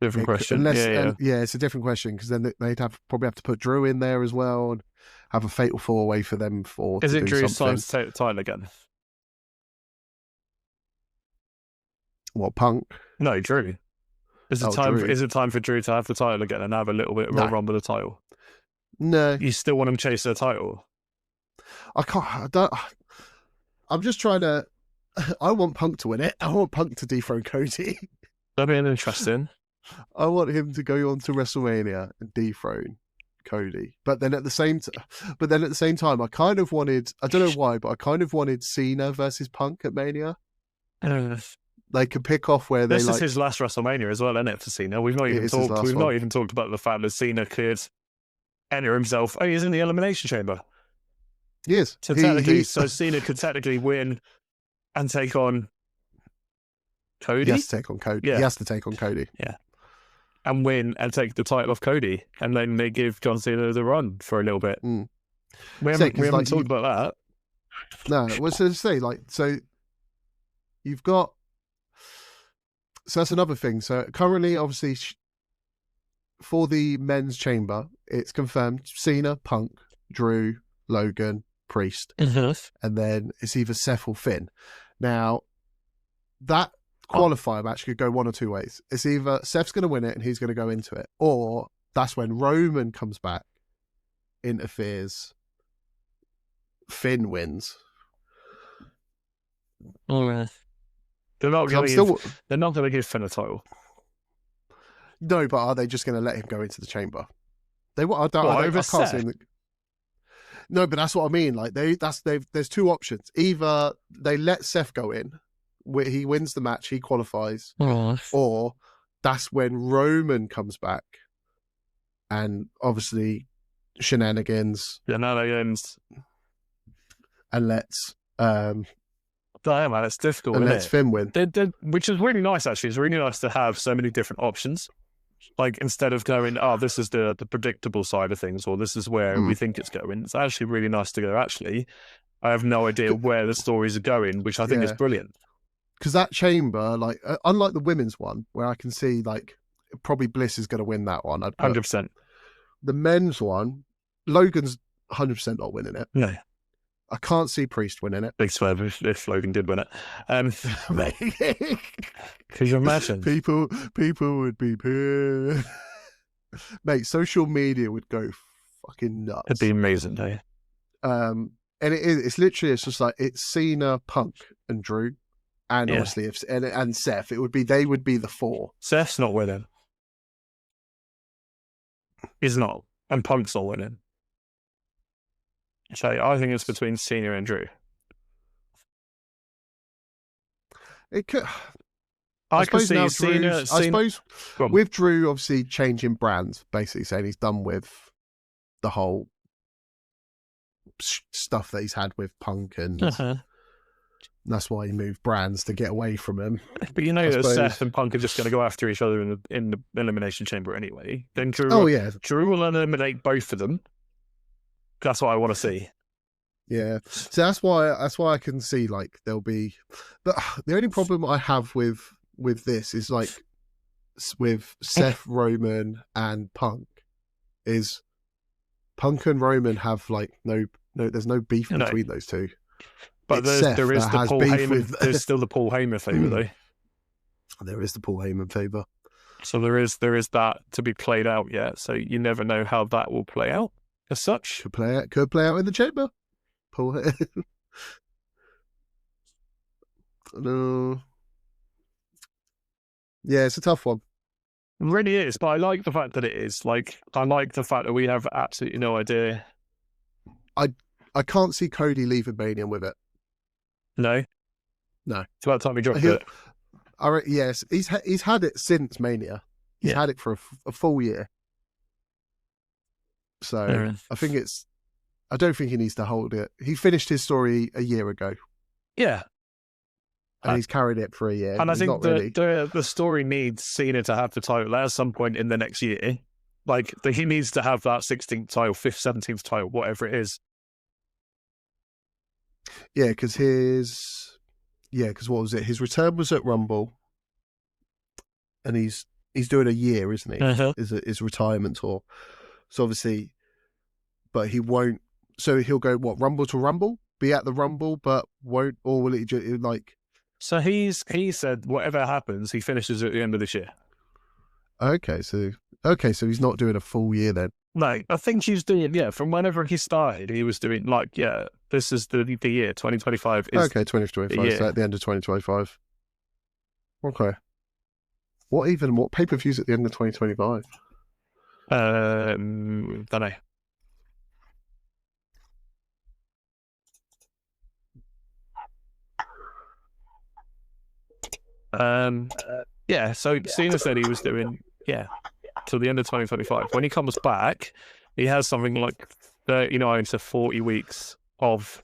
different question. Yeah, it's a different question because then they'd probably have to put Drew in there as well and have a fatal four-way for them for. Is it Drew's time to take the title again? What, Punk? No, Drew. Is it time for Drew to have the title again and have a little bit of a run with the title? No. You still want him to chase the title? I'm just trying to. I want Punk to win it. I want Punk to dethrone Cody. That'd be interesting. I want him to go on to WrestleMania and dethrone Cody. But then at the same time, I kind of wanted. I don't know why, but I kind of wanted Cena versus Punk at Mania. They could pick off where they This is like. his last WrestleMania as well, isn't it, for Cena? We've not It even is his talked. last We've one. not even talked about the fact that Cena could enter himself. Oh, he's in the Elimination Chamber. Yes. So technically, so Cena could technically win and take on Cody. He has to take on Cody. Yeah. He has to take on Cody. Yeah. And win and take the title off Cody. And then they give John Cena the run for a little bit. Mm. We haven't talked about that. No, I was going to say, like, so you've got. So that's another thing. So currently, obviously, for the men's chamber, it's confirmed Cena, Punk, Drew, Logan, Priest. And then it's either Seth or Finn. Now, that qualifier match could go one or two ways. It's either Seth's going to win it and he's going to go into it, or that's when Roman comes back, interferes, Finn wins. All right. They're not going to give Finn a title. No, but are they just going to let him go into the chamber? I can't see him. No, but that's what I mean. Like there's two options. Either they let Seth go in, where he wins the match, he qualifies, or that's when Roman comes back, and obviously shenanigans, and lets damn, man, it's difficult. And lets Finn win, which is really nice. Actually, it's really nice to have so many different options. Like, instead of going, oh, this is the predictable side of things, or this is where we think it's going, it's actually really nice to go, actually, I have no idea where the stories are going, which I think is brilliant. Because that chamber, like, unlike the women's one, where I can see, like, probably Bliss is going to win that one. 100%. The men's one, Logan's 100% not winning it. No. I can't see Priest winning it. Big swerve if Logan did win it. Could you imagine? People would be pissed. Mate, social media would go fucking nuts. It'd be amazing, though. And it's literally, it's just like, it's Cena, Punk, and Drew. And obviously, and Seth, they would be the four. Seth's not winning. He's not. And Punk's not winning. So I think it's between Cena and Drew. It could. I can see Cena. I suppose with Drew obviously changing brands, basically saying he's done with the whole stuff that he's had with Punk, and that's why he moved brands to get away from him. But you know that Seth and Punk are just going to go after each other in the Elimination Chamber anyway. Then Drew will eliminate both of them. That's what I want to see. Yeah, so that's why I can see, like, there'll be, but the only problem I have with this is, like, with Seth, Roman, and Punk, is Punk and Roman have, like, no, there's no beef between those two. But there is the Paul Heyman. There's still the Paul Heyman favour, though. There is the Paul Heyman favour. So there is that to be played out yet. So you never know how that will play out. As such, could play out in the chamber. Paul. No. Yeah, it's a tough one. It really is, but I like the fact that it is. Like, I like the fact that we have absolutely no idea. I can't see Cody leaving Mania with it. No. It's about time he dropped it. Yes, he's had it since Mania. He's had it for a full year. So I don't think he needs to hold it. He finished his story a year ago. Yeah. And he's carried it for a year. And I think the story needs Cena to have the title at some point in the next year. Like, he needs to have that 16th title, 5th, 17th title, whatever it is. Yeah, because what was it? His return was at Rumble. And he's doing a year, isn't he? His retirement tour. So obviously, but he won't. So he'll go Rumble to Rumble, be at the Rumble, but won't, or will it like? So he said whatever happens, he finishes at the end of this year. Okay, so he's not doing a full year then. No, I think he's doing from whenever he started, he was doing this is the year 2025. Is 2025. So at the end of 2025. Okay. What pay-per-views at the end of 2025? Don't know. Yeah, so Cena said he was doing, till the end of 2025. When he comes back, he has something like 39 to 40 weeks of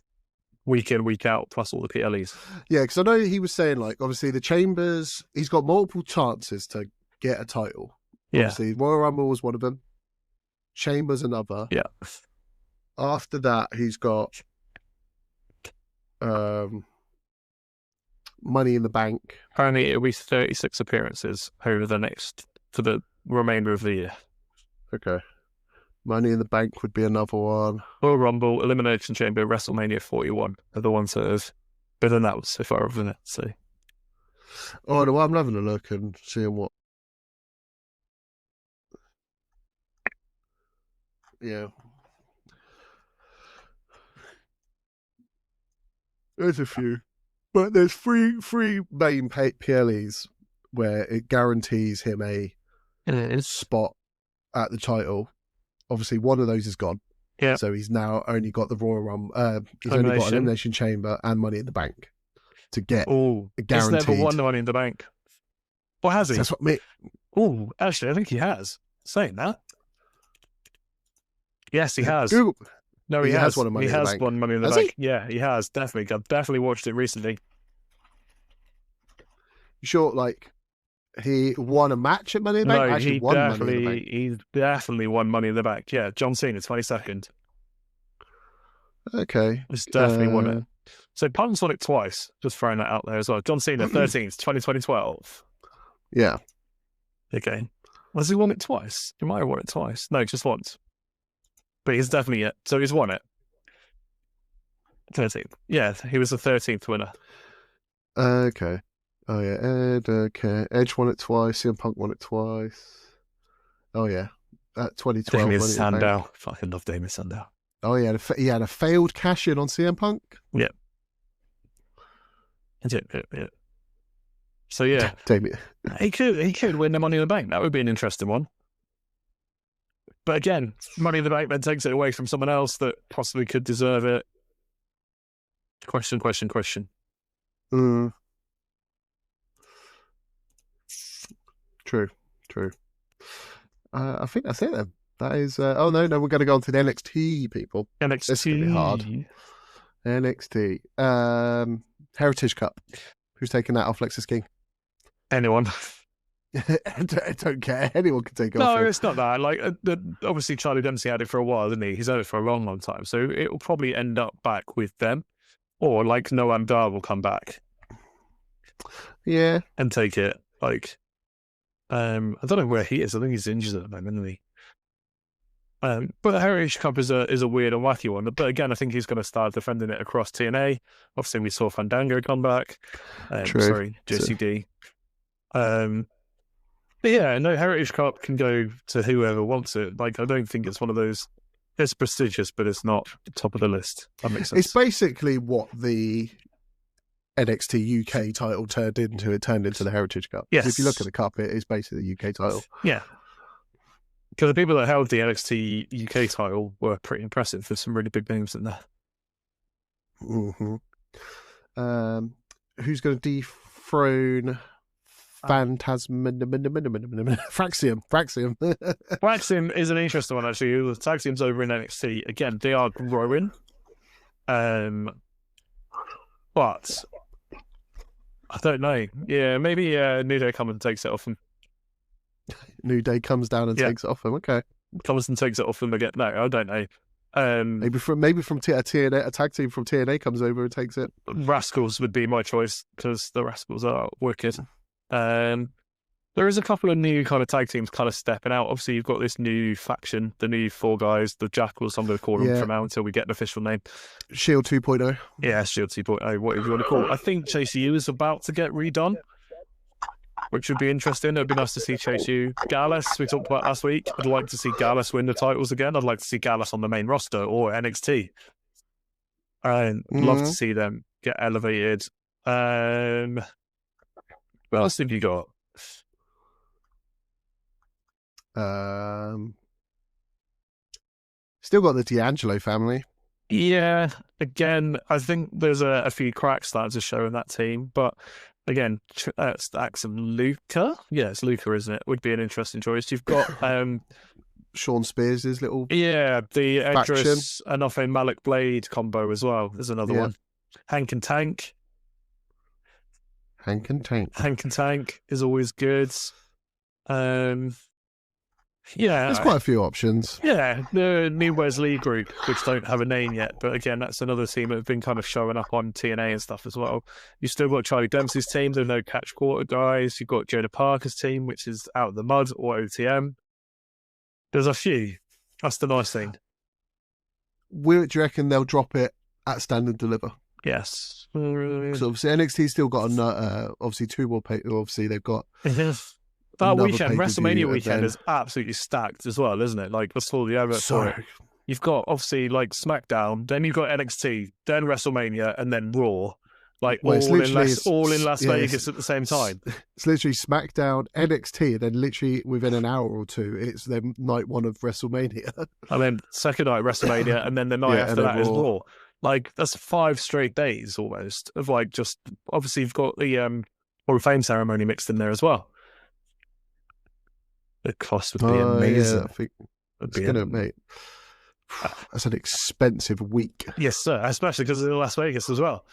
week in, week out, plus all the PLEs. Yeah, because I know he was saying, like, obviously the Chambers, he's got multiple chances to get a title. Yeah. Obviously, Royal Rumble was one of them. Chambers another. Yeah. After that, he's got Money in the Bank. Apparently, it'll be 36 appearances over for the remainder of the year. Okay. Money in the Bank would be another one. Royal Rumble, Elimination Chamber, WrestleMania 41 are the ones that have been announced so far, isn't it? So, well, I'm having a look and seeing what. Yeah. There's a few. But there's three main PLEs where it guarantees him a spot at the title. Obviously, one of those is gone. Yeah. So he's now only got the Royal Rumble. He's only got Elimination Chamber and Money in the Bank to get a guaranteed. He's never won the Money in the Bank. Or has he? That's what me. Oh, actually, I think he has. Saying that. Yes, he has. Google. No, he has. Won Money in the Bank. Won Money in the Has Bank. he? Yeah, he has. Definitely. I've definitely watched it recently. You sure, like, he won a match at Money in the Bank? No, Actually won Money in the Bank. he definitely won Money in the Bank. Yeah, John Cena, 22nd. Okay. He's definitely won it. So Punk's won it twice. Just throwing that out there as well. John Cena, 13th, 2012. Yeah. Okay. Has he won it twice? He might have won it twice. No, just once. But he's definitely it. So he's won it. 13th. Yeah, he was the 13th winner. Okay. Oh, yeah. Ed, okay. Edge won it twice. CM Punk won it twice. Oh, yeah. 2012. Damien Sandow. Fucking love Damien Sandow. Oh, he had a failed cash-in on CM Punk? Yeah. So, yeah. Damien. He could win the Money in the Bank. That would be an interesting one. But again, Money in the Bank then takes it away from someone else that possibly could deserve it. Question. True. I think that's it then. That is... oh, no, we're going to go on to the NXT, people. NXT. This is going to be hard. NXT. Heritage Cup. Who's taking that off Lexus King? Anyone. I don't care. Anyone can take it off. No, it's not that. Like, obviously, Charlie Dempsey had it for a while, didn't he? He's had it for a long, long time. So it will probably end up back with them. Or, like, Noam Dar will come back. Yeah. And take it. Like, I don't know where he is. I think he's injured at the moment, isn't he? But the Heritage Cup is a weird and wacky one. But again, I think he's going to start defending it across TNA. Obviously, we saw Fandango come back. True. Sorry, JCD. But yeah, no, Heritage Cup can go to whoever wants it. Like, I don't think it's one of those. It's prestigious, but it's not top of the list. That makes sense. It's basically what the NXT UK title turned into. It turned into the Heritage Cup. Yes. If you look at the cup, it is basically the UK title. Yeah. Because the people that held the NXT UK title were pretty impressive. There's some really big names in there. Mm-hmm. Who's going to dethrone Fraxium? Fraxium is an interesting one, actually. The tag team's over in NXT. Again, they are growing. But I don't know. Yeah, maybe New Day comes and takes it off them. New Day comes down and takes it off him. Okay, comes and takes it off them again. No, I don't know. Maybe from TNA, a tag team from TNA comes over and takes it. Rascals would be my choice because the Rascals are wicked. There is a couple of new kind of tag teams kind of stepping out. Obviously, you've got this new faction, the new four guys, the Jackals. I'm going to call them from now until we get an official name. Shield 2.0. Yeah, Shield 2.0. Whatever you want to call it. I think Chase U is about to get redone, which would be interesting. It would be nice to see Chase U. Gallus, we talked about last week. I'd like to see Gallus win the titles again. I'd like to see Gallus on the main roster or NXT. I'd love to see them get elevated. What else have you got? Still got the D'Angelo family. Yeah, again, I think there's a few cracks starting to show in that team, but again, that's Dax and Luca. Yeah, it's Luca, isn't it? Would be an interesting choice. You've got Sean Spears' little the faction. Edris and Ofe Malik Blade combo as well. There's another one. Hank and Tank. Hank and Tank is always good. There's quite a few options. Yeah, the New Wesley group, which don't have a name yet, but again, that's another team that have been kind of showing up on TNA and stuff as well. You've still got Charlie Dempsey's team, there are no catch quarter guys. You've got Jonah Parker's team, which is Out of the Mud or OTM. There's a few. That's the nice thing. Do you reckon they'll drop it at Stand and Deliver? Yes. Because obviously NXT's still got obviously 2 more pay. Obviously they've got that weekend, WrestleMania weekend, is absolutely stacked as well, isn't it? Like, let's call the advert for it. You've got obviously like SmackDown, then you've got NXT, then WrestleMania, and then Raw. Like all in Las Vegas at the same time. It's literally SmackDown, NXT, and then literally within an hour or two, it's then night 1 of WrestleMania. And then second night WrestleMania, and then the night after that is Raw. Like, that's 5 straight days almost of like just, obviously you've got the Hall of Fame ceremony mixed in there as well. The cost would be amazing. Yeah, I think it's going to make... That's an expensive week. Yes, sir, especially because of Las Vegas as well.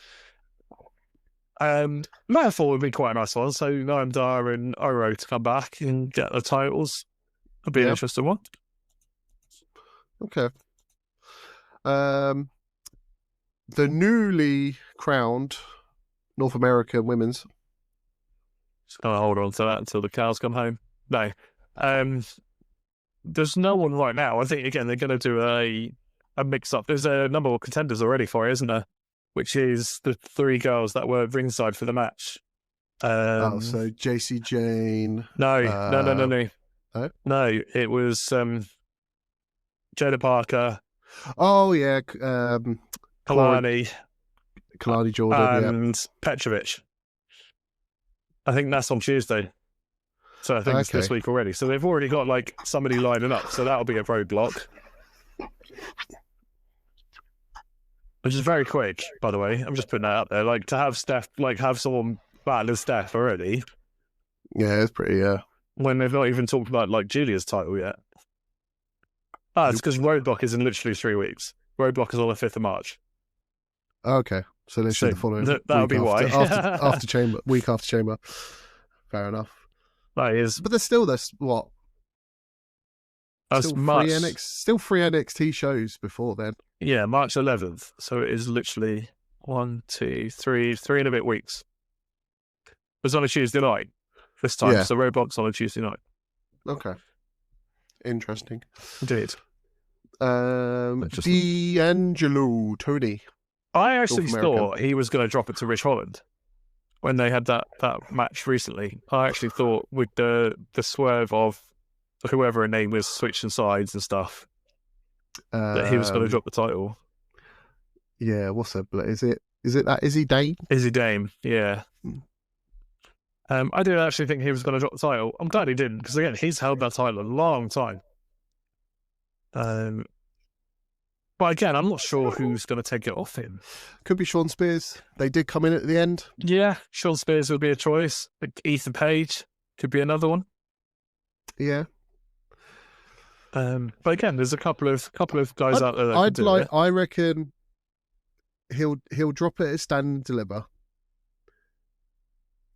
I thought it would be quite a nice one. So Noam Dar and Oro to come back and get the titles. Would be an interesting one. Okay. The newly crowned North American women's. Just gonna hold on to that until the cows come home. No. There's no one right now. I think again they're gonna do a mix up. There's a number of contenders already for it, isn't there? Which is the 3 girls that were ringside for the match. So JC Jane. No. Oh? No, it was Jonah Parker. Oh yeah, Kalani Jordan, and Petrovic. I think that's on Tuesday. So I think it's this week already. So they've already got like somebody lining up. So that'll be a roadblock. Which is very quick, by the way. I'm just putting that out there. Like, to have Steph, like, have someone battle as Steph already. Yeah, it's pretty, when they've not even talked about, like, Julia's title yet. It's because Roadblock is in literally 3 weeks. Roadblock is on the 5th of March. Okay. So they should the following that'll be why. after Chamber, week after Chamber. Fair enough. That is. But there's still this, what? Still 3 NXT shows before then. Yeah, March 11th. So it is literally 1, 2, 3 and a bit weeks. It's on a Tuesday night this time. Yeah. So Roadblock's on a Tuesday night. Okay. Interesting. Indeed. D'Angelo, Tony. I actually thought he was going to drop it to Rich Holland when they had that match recently. I actually thought with the swerve of whoever her name was switching sides and stuff, that he was going to drop the title. Yeah, what's that? Is it that Izzy Dame? Izzy Dame, yeah. I did actually think he was going to drop the title. I'm glad he didn't, because again, he's held that title a long time. But again, I'm not sure who's going to take it off him. Could be Sean Spears. They did come in at the end. Yeah, Sean Spears would be a choice. Like Ethan Page could be another one. Yeah. But again, there's a couple of guys out there that could do it. I reckon he'll drop it at Stand and Deliver,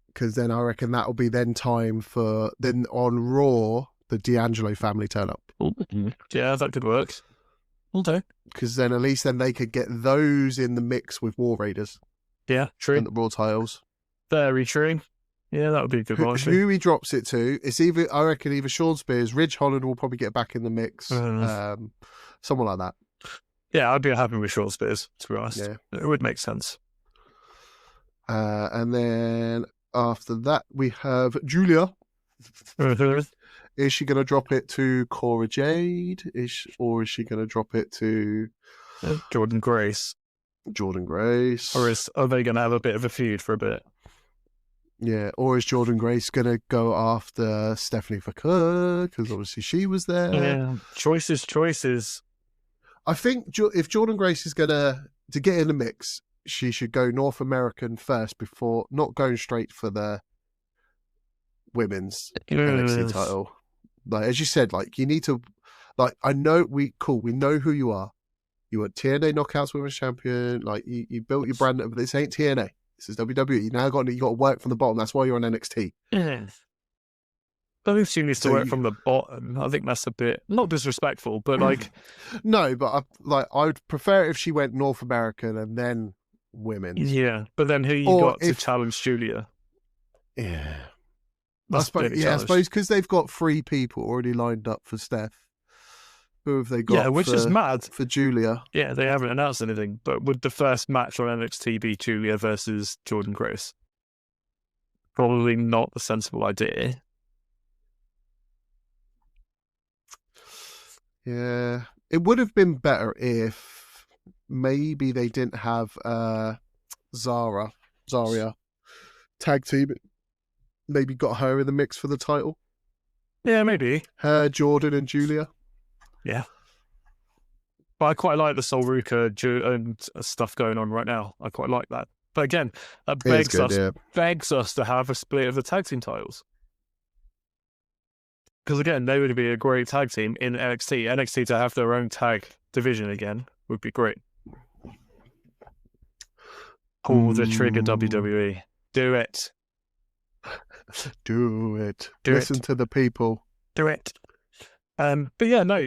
because then I reckon that'll be then time for then on Raw the D'Angelo family turn up. Yeah, that could work. Okay. Because then at least then they could get those in the mix with War Raiders. Yeah, true. And the Raw titles. Very true. Yeah, that would be a good one. Who he drops it to, it's I reckon either Sean Spears, Ridge Holland will probably get back in the mix. Someone like that. Yeah, I'd be happy with Sean Spears, to be honest. Yeah. It would make sense. And then after that, we have Julia. Is she going to drop it to Cora Jade? Or is she going to drop it to Jordan Grace? Jordan Grace. Or are they going to have a bit of a feud for a bit? Yeah, or is Jordan Grace going to go after Stephanie Fakir? Because obviously she was there. Yeah, choices. I think if Jordan Grace is going to get in the mix, she should go North American first before not going straight for the women's NXT title. Like as you said, like you need to, like I know we know who you are. You want TNA Knockouts Women's Champion. Like you built your brand, but this ain't TNA. This is WWE. You got to work from the bottom. That's why you're on NXT. I think she needs to work from the bottom. I think that's a bit not disrespectful, but like no, but I would prefer if she went North American and then women's. Yeah, but then who you got to challenge Julia? Yeah, I suppose because they've got 3 people already lined up for Steph. Who have they got? Yeah, which is mad for Julia. Yeah, they haven't announced anything. But would the first match on NXT be Julia versus Jordan Grace? Probably not the sensible idea. Yeah, it would have been better if maybe they didn't have Zarya tag team. Maybe got her in the mix for the title. Yeah, maybe. Her, Jordan, and Julia. Yeah. But I quite like the Sol Ruka and stuff going on right now. I quite like that. But again, that begs us to have a split of the tag team titles. Because again, they would be a great tag team in NXT. NXT to have their own tag division again would be great. Pull the trigger, WWE. Do it. Do it. Listen to the people. Do it. But yeah, no.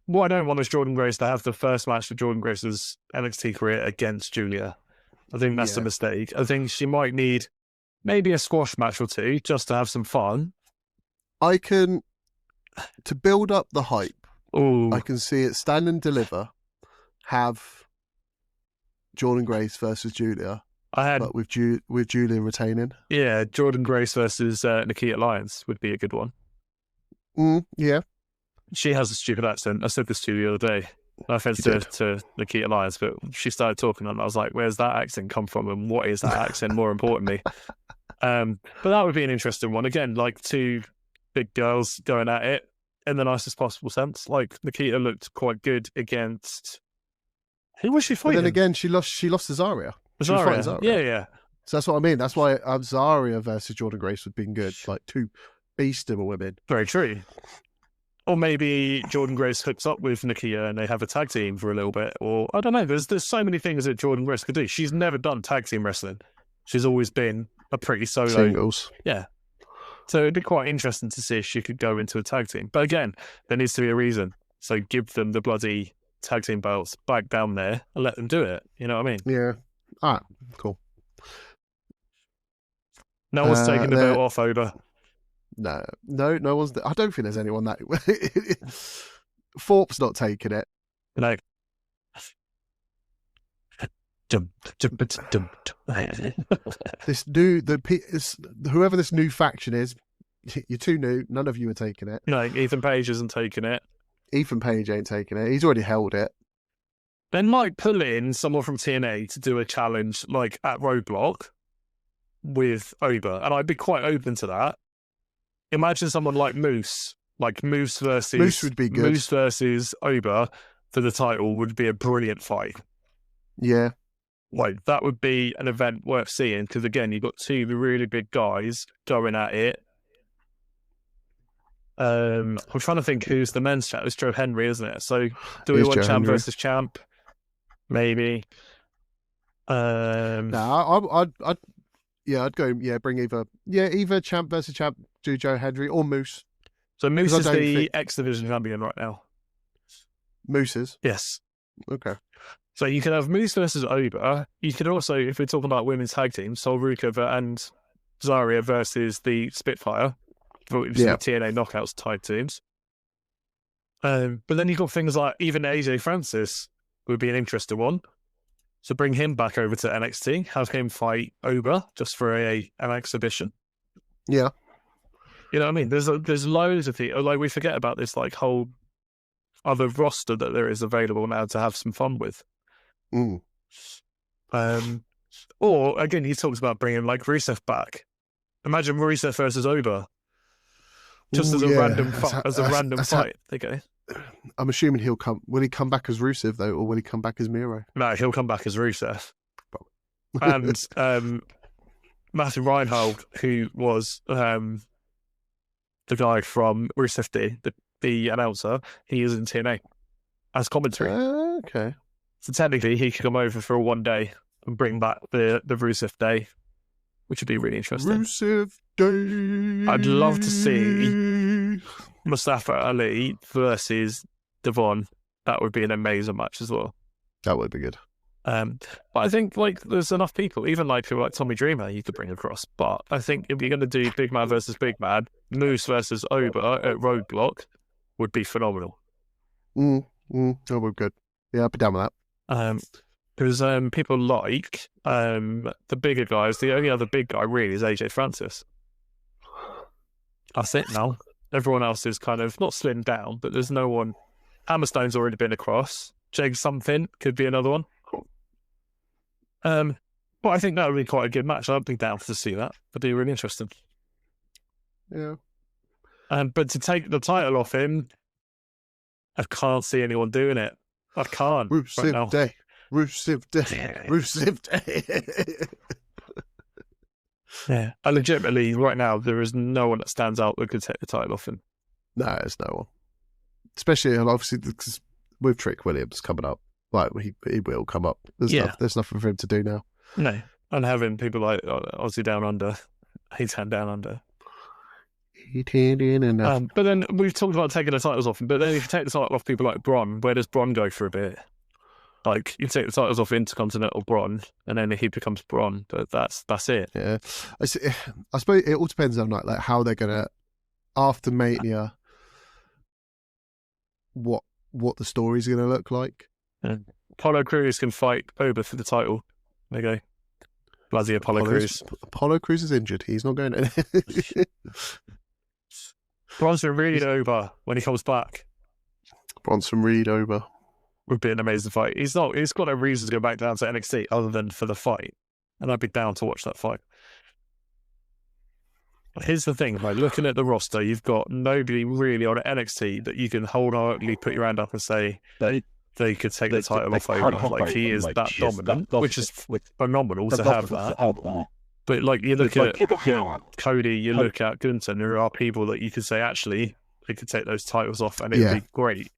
What I don't want is Jordan Grace to have the first match of Jordan Grace's NXT career against Julia. I think that's a mistake. I think she might need maybe a squash match or 2 just to have some fun. To build up the hype, I can see it stand and deliver, have Jordan Grace versus Julia, but with Julia retaining. Yeah, Jordan Grace versus Nikita Lyons would be a good one. Yeah. She has a stupid accent. I said this to you the other day. No offense to Nikita Lyons, but she started talking and I was like, where's that accent come from and what is that accent more importantly? But that would be an interesting one. Again, like 2 big girls going at it in the nicest possible sense. Like Nikita looked quite good against who was she fighting? But then again, she lost to Zarya. Zarya. Yeah. So that's what I mean. That's why Zarya versus Jordan Grace would have been good. Like 2 beasts of a women. Very true. Or maybe Jordan Grace hooks up with Nikita and they have a tag team for a little bit. Or I don't know. There's so many things that Jordan Grace could do. She's never done tag team wrestling. She's always been a pretty solo. Singles. Yeah. So it'd be quite interesting to see if she could go into a tag team. But again, there needs to be a reason. So give them the bloody tag team belts back down there and let them do it. You know what I mean? Yeah. All right. Cool. No one's taking the belt off over. No one's. I don't think there's anyone that. Thorpe's not taking it. No. Whoever this new faction is, you're too new. None of you are taking it. No, Ethan Page isn't taking it. Ethan Page ain't taking it. He's already held it. They might pull in someone from TNA to do a challenge like at Roadblock with Oba, and I'd be quite open to that. Imagine someone like Moose versus Moose would be good. Moose versus Oba for the title would be a brilliant fight. Yeah. Like, that would be an event worth seeing because, again, you've got 2 really big guys going at it. I'm trying to think who's the men's champ. It's Joe Henry, isn't it? So, do we want champ versus champ? Maybe. I'd go. Yeah, bring either champ versus champ. Do Joe Henry or Moose. So Moose is the X Division champion right now. Moose is? Yes. Okay. So you could have Moose versus Oba. You could also, if we're talking about women's tag teams, Sol Ruka and Zarya versus the Spitfire, the TNA Knockouts tag teams. But then you've got things like even AJ Francis would be an interesting one. So bring him back over to NXT, have him fight Oba just for an exhibition. Yeah. You know what I mean? There's loads of things. Like, we forget about this like whole other roster that there is available now to have some fun with. Or again, he talks about bringing like Rusev back. Imagine Rusev versus Oba, just as a random fight. Okay. I'm assuming he'll come. Will he come back as Rusev though, or will he come back as Miro? No, he'll come back as Rusev. And Matthew Reinhold, who was the guy from Rusev Day, the announcer, he is in TNA as commentary. Okay. So technically, he could come over for one day and bring back the Rusev Day, which would be really interesting. Rusev Day. I'd love to see Mustafa Ali versus Devon. That would be an amazing match as well. That would be good. But I think there's enough people, even people like Tommy Dreamer, you could bring across. But I think if you're going to do Big Man versus Big Man, Moose versus Ober at Roadblock would be phenomenal. That would be good. Yeah, I'd be down with that. Because people like the bigger guys. The only other big guy really is AJ Francis. That's it now. Everyone else is kind of not slimmed down, but there's no one. Hammerstone's already been across. Jake something could be another one. But I think that would be quite a good match. I'd be down to see that. That'd be really interesting. Yeah. But to take the title off him, I can't see anyone doing it. I can't. Rusev Day. Rusev Day. Rusev Day. Yeah. I legitimately, right now, there is no one that stands out that could take the title off him. No, there's no one. Especially, obviously, because with Trick Williams coming up. Like, he will come up. There's nothing for him to do now. No. And having people like Aussie Down Under, Heat Down Under. But then we've talked about taking the titles off him, but then if you take the title off people like Bron, where does Bron go for a bit? Like, you take the titles off Intercontinental Bron, and then he becomes Bron, but that's it. Yeah. I suppose it all depends on like how they're going to, after Mania, what the story's going to look like. Yeah. Apollo Crews can fight Ober for the title. There you go. Bloody Apollo Crews. Apollo Crews is injured. He's not going to. Bronson Reed Ober when he comes back. Bronson Reed Ober would be an amazing fight. He's got no reason to go back down to NXT other than for the fight. And I'd be down to watch that fight. Here's the thing, like looking at the roster, you've got nobody really on NXT that you can wholeheartedly put your hand up and say they could take the title off Ober. Like he is that dominant, which is phenomenal to have that. But like you look at Cody, you look at Gunther, there are people that you could say actually they could take those titles off and it'd be great.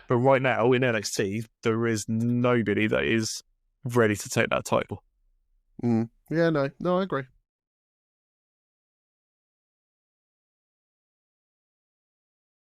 But right now in NXT, there is nobody that is ready to take that title. Yeah, no, I agree.